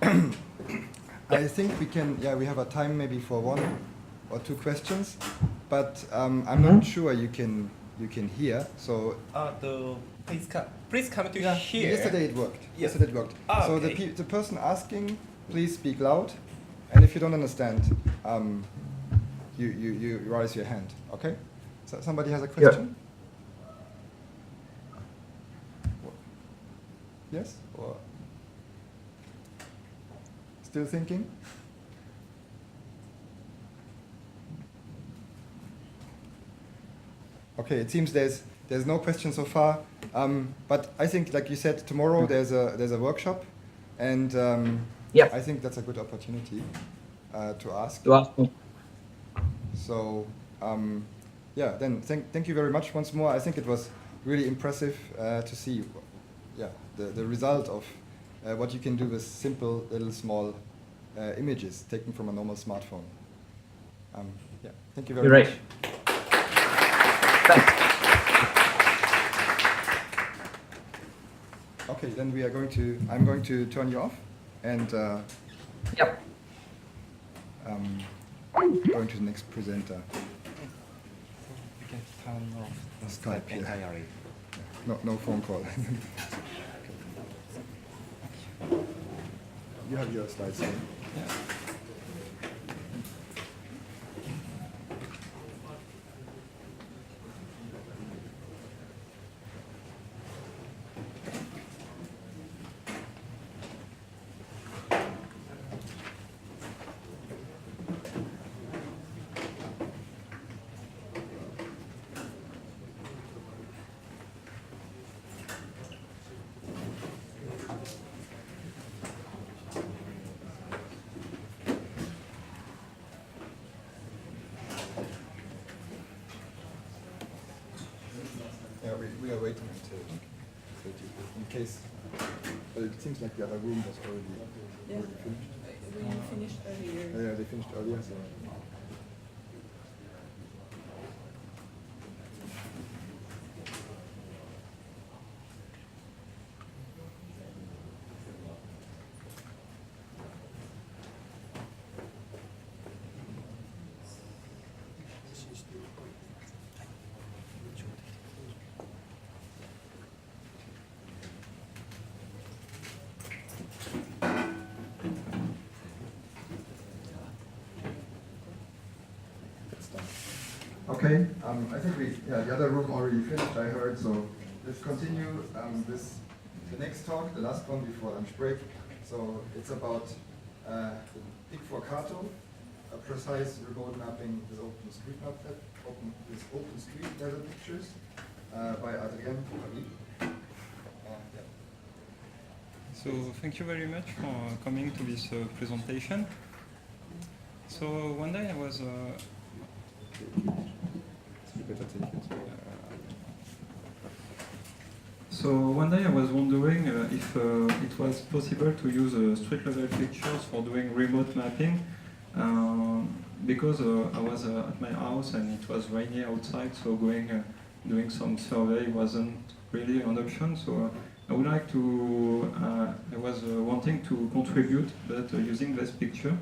I think we can, we have a time maybe for one or two questions, but I'm not sure you can hear. So Please come to here. yesterday it worked. Yes. Yesterday it worked. Ah, so okay. the person asking, please speak loud, and if you don't understand, you raise your hand. Okay. So somebody has a question. Yes? Or still thinking? Okay, it seems there's no question so far. But I think, like you said, tomorrow there's a workshop, and I think that's a good opportunity to ask. So then thank you very much once more. I think it was really impressive to see, the result of what you can do with simple little small images taken from a normal smartphone. Thank you very much. Thanks. Okay, then I'm going to turn you off, and going to the next presenter. You can turn off the Skype entirely. No phone call. You have your slides here. Yeah. We are waiting until in case. But it seems like the other room was already finished. We finished earlier. Yeah, they finished earlier. So. Okay, I think the other room already finished, I heard, so let's continue the next talk, the last one before lunch break. So it's about Pick for Kato, a precise remote mapping with OpenStreetMap, with OpenStreetMap pictures by Adrien. So thank you very much for coming to this presentation. So one day I was wondering if it was possible to use street level pictures for doing remote mapping, because I was at my house and it was rainy outside, so doing some survey wasn't really an option. So I would like to, I was wanting to contribute, but using less picture.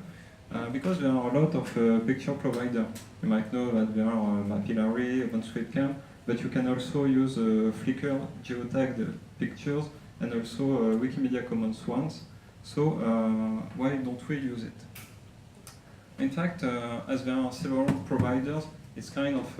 Because there are a lot of picture providers. You might know that there are Mapillary, OpenStreetMap, but you can also use Flickr geotagged pictures and also Wikimedia Commons ones. So why don't we use it? In fact, as there are several providers, it's kind of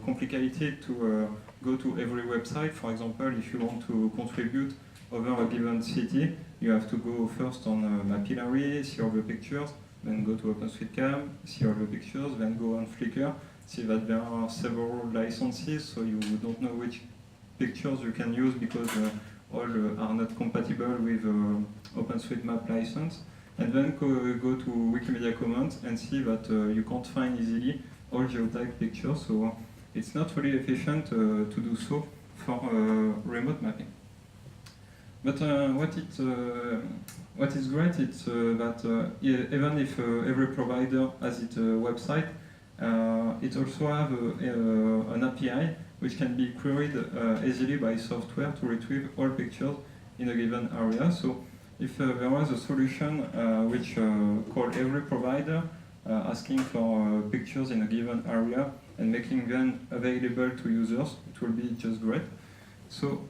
complicated to go to every website. For example, if you want to contribute over a given city, you have to go first on Mapillary, see all the pictures, then go to OpenStreetMap, see all the pictures, then go on Flickr, see that there are several licenses, so you don't know which pictures you can use because all are not compatible with OpenStreetMap license. And then go to Wikimedia Commons and see that you can't find easily all geotagged pictures, so it's not really efficient to do so for remote mapping. But what is great is that even if every provider has its website, it also have an API which can be queried easily by software to retrieve all pictures in a given area. So if there was a solution which called every provider asking for pictures in a given area and making them available to users, it will be just great. So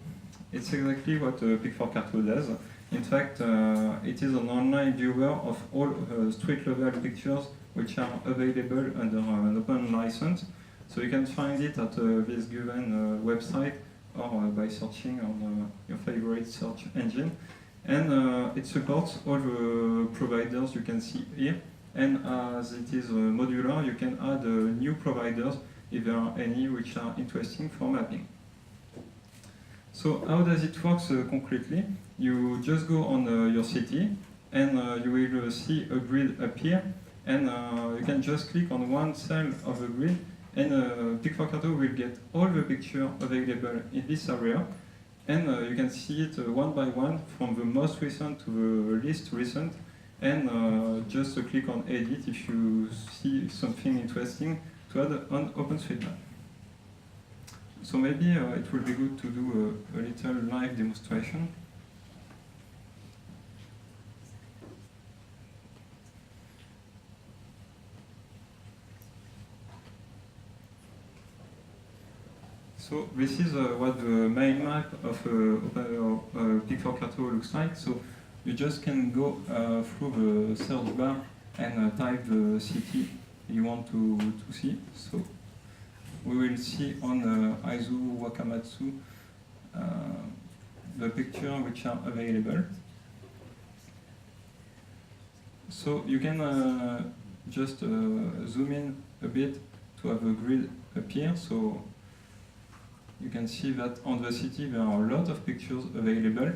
it's exactly what Pic4Carto does. In fact, it is an online viewer of all street level pictures which are available under an open license. So you can find it at this given website or by searching on your favorite search engine. And it supports all the providers you can see here. And as it is modular, you can add new providers if there are any which are interesting for mapping. So how does it work concretely? You just go on your city and you will see a grid appear, and you can just click on one cell of the grid, and Pic4Carto will get all the pictures available in this area, and you can see it one by one from the most recent to the least recent, and just click on edit if you see something interesting to add on OpenStreetMap. So maybe it will be good to do a little live demonstration. So this is what the main map of Pic4Carto looks like. So you just can go through the search bar and type the city you want to see. So we will see on Aizu Wakamatsu the pictures which are available. So you can just zoom in a bit to have a grid appear. So you can see that on the city there are a lot of pictures available.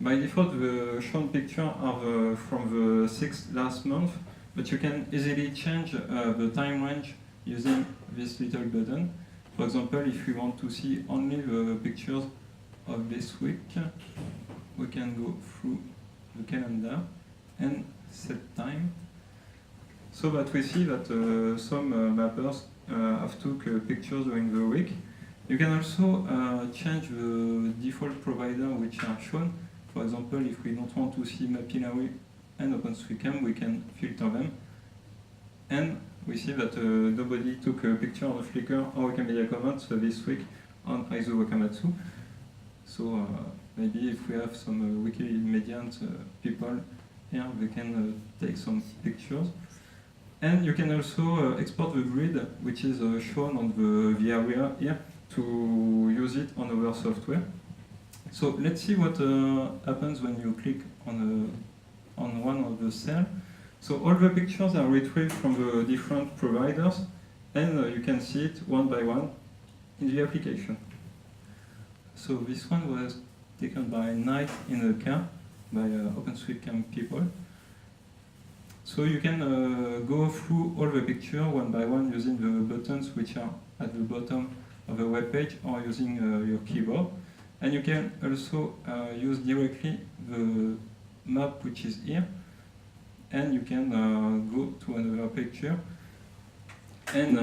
By default, the shown pictures are from the 6th last month, but you can easily change the time range using this little button. For example, if we want to see only the pictures of this week, we can go through the calendar and set time, so that we see that some mappers have took pictures during the week. You can also change the default provider which are shown. For example, if we don't want to see Mapillary and OpenStreetMap, we can filter them. And we see that nobody took a picture of Flickr or Wikimedia Commons this week on Aizu Wakamatsu. So maybe if we have some Wikimedia people here, they can take some pictures. And you can also export the grid, which is shown on the area here, to use it on our software. So let's see what happens when you click on one of the cells. So all the pictures are retrieved from the different providers, and you can see it one by one in the application. So this one was taken by night in a car by OpenStreetMap people. So you can go through all the pictures one by one using the buttons which are at the bottom of the web page, or using your keyboard. And you can also use directly the map which is here, and you can go to another picture. And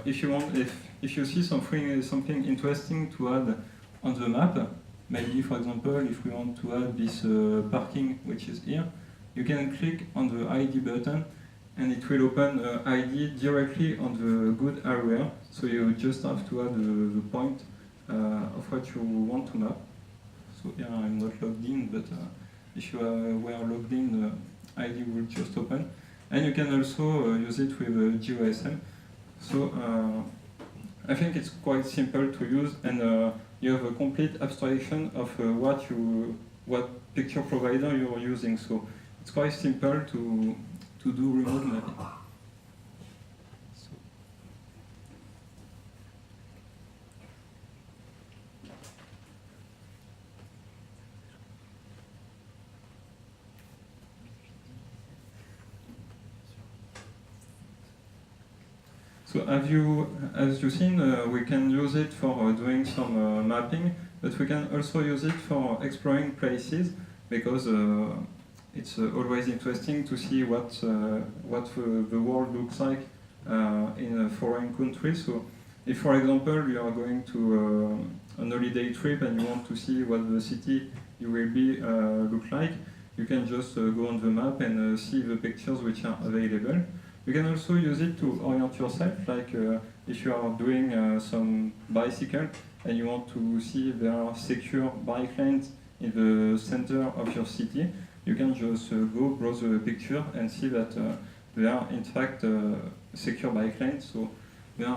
if you want, if you see something interesting to add on the map, maybe for example if we want to add this parking which is here, you can click on the ID button, and it will open ID directly on the good area. So you just have to add the point of what you want to map. So here I'm not logged in, but if you were logged in, the ID will just open. And you can also use it with GeoSM. So I think it's quite simple to use, and you have a complete abstraction of what picture provider you're using. So it's quite simple to do remote mapping. So as you've seen, we can use it for doing some mapping, but we can also use it for exploring places, because it's always interesting to see what the world looks like in a foreign country. So if, for example, you are going to an holiday trip and you want to see what the city you will be look like, you can just go on the map and see the pictures which are available. You can also use it to orient yourself, like if you are doing some bicycle and you want to see if there are secure bike lanes in the center of your city, you can just go browse the picture and see that there are in fact secure bike lanes. So there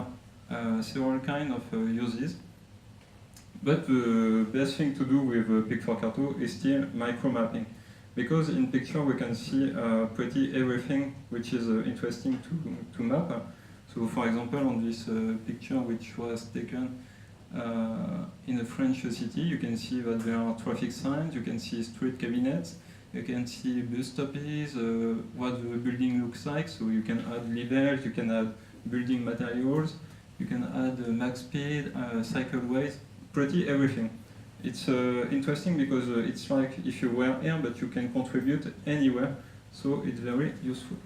are several kinds of uses. But the best thing to do with Pic4Carto is still micro mapping. Because in picture we can see pretty everything which is interesting to map. So for example, on this picture which was taken in a French city, you can see that there are traffic signs, you can see street cabinets, you can see bus stoppages, what the building looks like, so you can add levels, you can add building materials, you can add max speed, cycleways, pretty everything. It's interesting because it's like if you were here, but you can contribute anywhere, so it's very useful.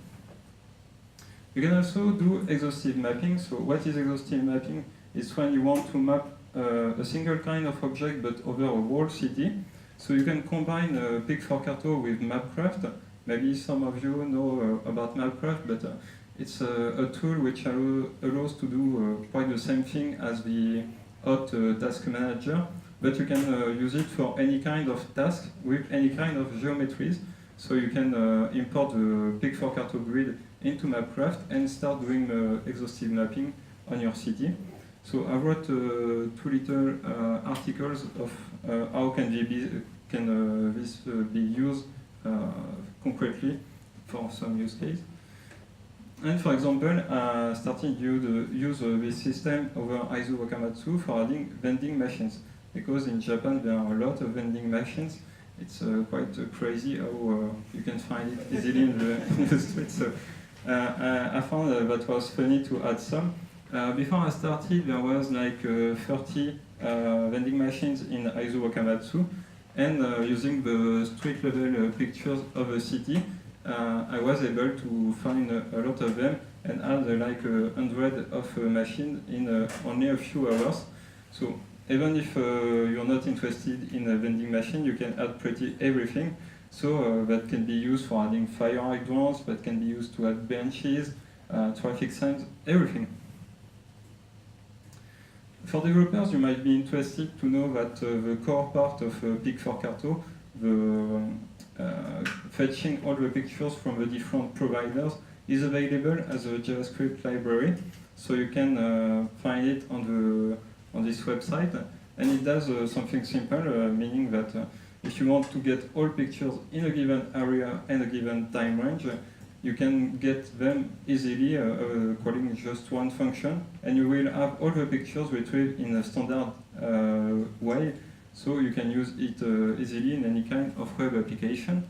You can also do exhaustive mapping. So what is exhaustive mapping? It's when you want to map a single kind of object but over a whole city. So you can combine Pic4Carto with Mapcraft. Maybe some of you know about Mapcraft, but it's a tool which allows to do quite the same thing as the Hot Task Manager, but you can use it for any kind of task with any kind of geometries. So you can import the Pic4Carto grid into Mapcraft and start doing exhaustive mapping on your city. So I wrote 2 little articles of how can this be used concretely for some use case. And for example, I started to use this system over Aizu Wakamatsu for adding vending machines. Because in Japan there are a lot of vending machines. It's quite crazy how you can find it easily in the streets. So I found that was funny to add some. Before I started, there was like 30 vending machines in Aizu Wakamatsu, and using the street level pictures of a city, I was able to find a lot of them and add like 100 of machines in only a few hours. So even if you're not interested in a vending machine, you can add pretty everything. So that can be used for adding fire hydrants, that can be used to add benches, traffic signs, everything. For developers, you might be interested to know that the core part of Pic4Carto, the fetching all the pictures from the different providers, is available as a JavaScript library. So you can find it on this website, and it does something simple, meaning that if you want to get all pictures in a given area and a given time range, you can get them easily calling just one function, and you will have all the pictures retrieved in a standard way, so you can use it easily in any kind of web application.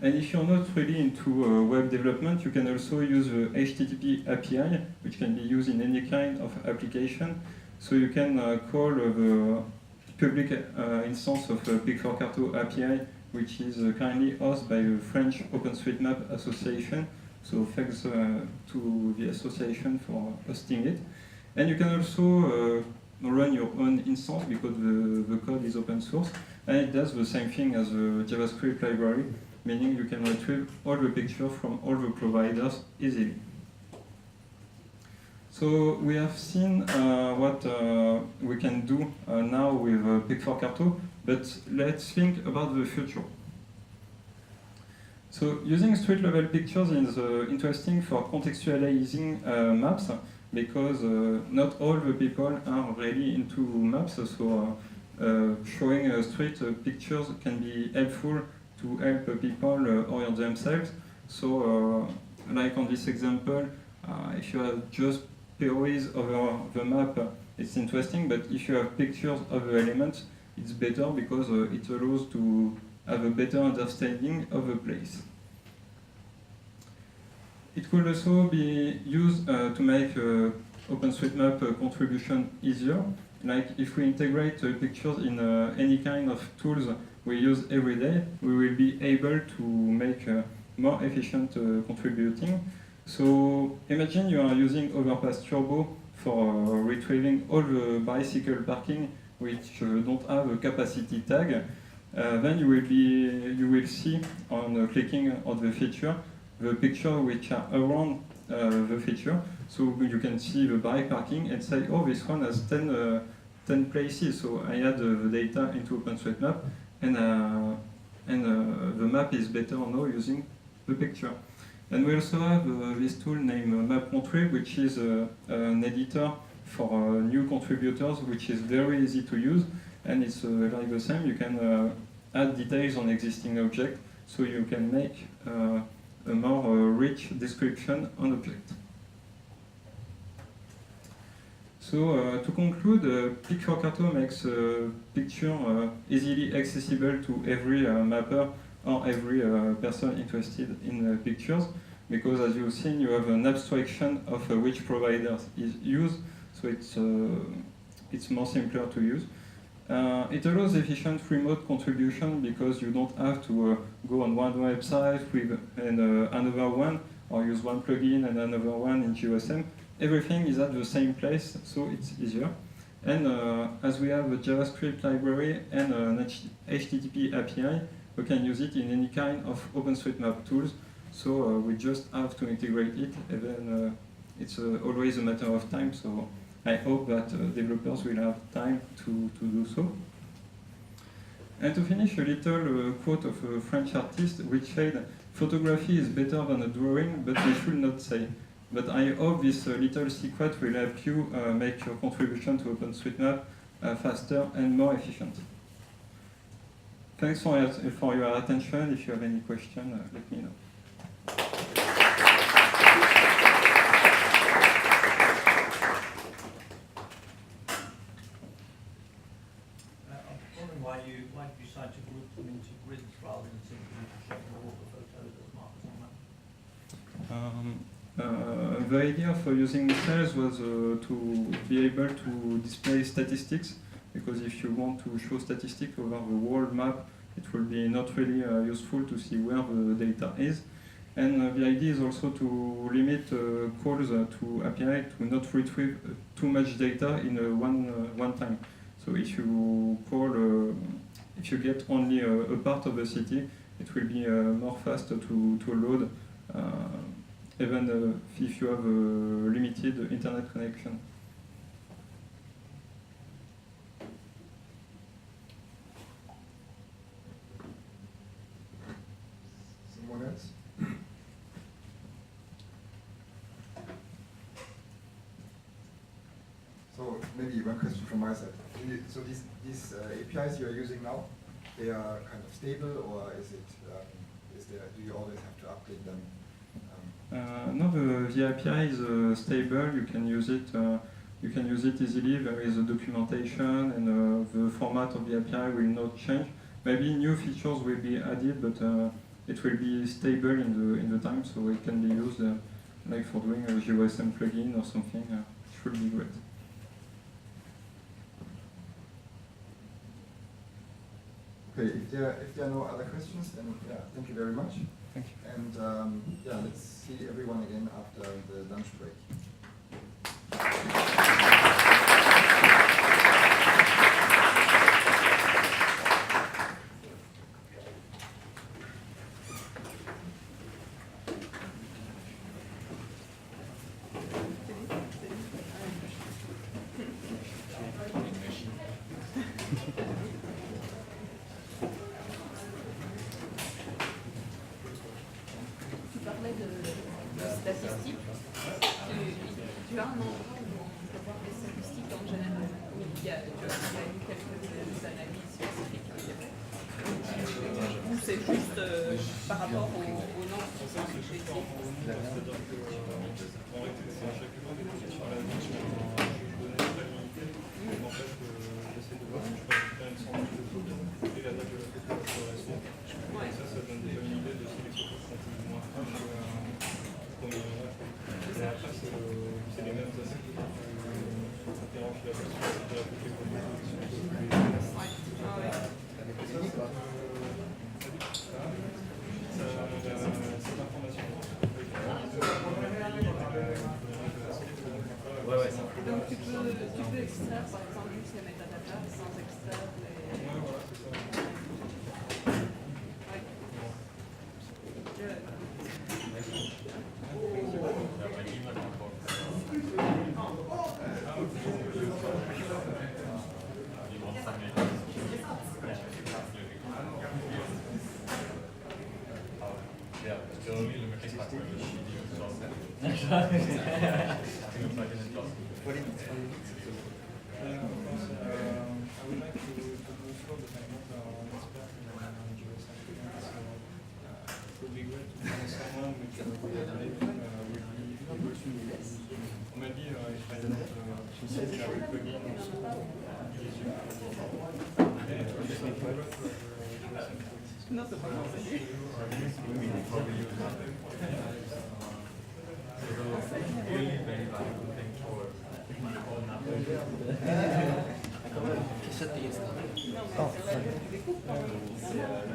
And if you're not really into web development, you can also use the HTTP API, which can be used in any kind of application. So you can call the public instance of Pic4Carto API, which is currently hosted by the French OpenStreetMap Association. So thanks to the association for hosting it. And you can also run your own instance because the code is open source. And it does the same thing as the JavaScript library, meaning you can retrieve all the pictures from all the providers easily. So we have seen what we can do now with Pic4Carto, but let's think about the future. So using street level pictures is interesting for contextualizing maps, because not all the people are really into maps, so showing street pictures can be helpful to help people orient themselves. So like on this example, if you have just POEs over the map, it's interesting, but if you have pictures of the elements, it's better because it allows to have a better understanding of the place. It could also be used to make OpenStreetMap contribution easier. Like if we integrate pictures in any kind of tools we use every day, we will be able to make more efficient contributing. So imagine you are using Overpass Turbo for retrieving all the bicycle parking which don't have a capacity tag. Then you will see on clicking on the feature the picture which are around the feature. So you can see the bike parking and say, oh, this one has 10 places. So I add the data into OpenStreetMap, and the map is better now using the picture. And we also have this tool named MapLink, which is an editor for new contributors, which is very easy to use, and it's like the same. You can add details on existing objects, so you can make a more rich description on object. So to conclude, Picture Carto makes a picture easily accessible to every mapper or every person interested in pictures, because as you've seen, you have an abstraction of which provider is used, so it's more simpler to use. It allows efficient remote contribution because you don't have to go on one website and another one, or use one plugin and another one in OSM. Everything is at the same place, so it's easier. And as we have a JavaScript library and an HTTP API, we can use it in any kind of OpenStreetMap tools. So we just have to integrate it, and then it's always a matter of time. So I hope that developers will have time to do so. And to finish, a little quote of a French artist which said, "Photography is better than a drawing, but we should not say." But I hope this little secret will help you make your contribution to OpenStreetMap faster and more efficient. Thanks for your attention. If you have any question, let me know. Why you decide to group them into grids rather than simply showing all the photos as markers on map? The idea for using cells was to be able to display statistics, because if you want to show statistics over the world map, it will be not really useful to see where the data is. And the idea is also to limit calls to API to not retrieve too much data in one time. So if you call, if you get only a part of the city, it will be more fast to load, even if you have a limited internet connection. Someone else? So maybe one question from my side. So these APIs you are using now, they are kind of stable, or is it do you always have to update them? No, the API is stable. You can use it. You can use it easily. There is a documentation, and the format of the API will not change. Maybe new features will be added, but it will be stable in the time, so it can be used like for doing a GeoSM plugin or something. It should be great. Okay, if there are no other questions, then yeah, thank you very much. Thank you. And yeah, let's see everyone again after the lunch break. Extraire par exemple juste les métadatas sans extraire les... I would like to go slow, but I'm not an expert in geoscience, so it would be great to find someone which will be able to maybe if I not Imagery plugin also is Not the technology. Really very valuable thing for all numbers. 消しちゃっていいですか？Yeah,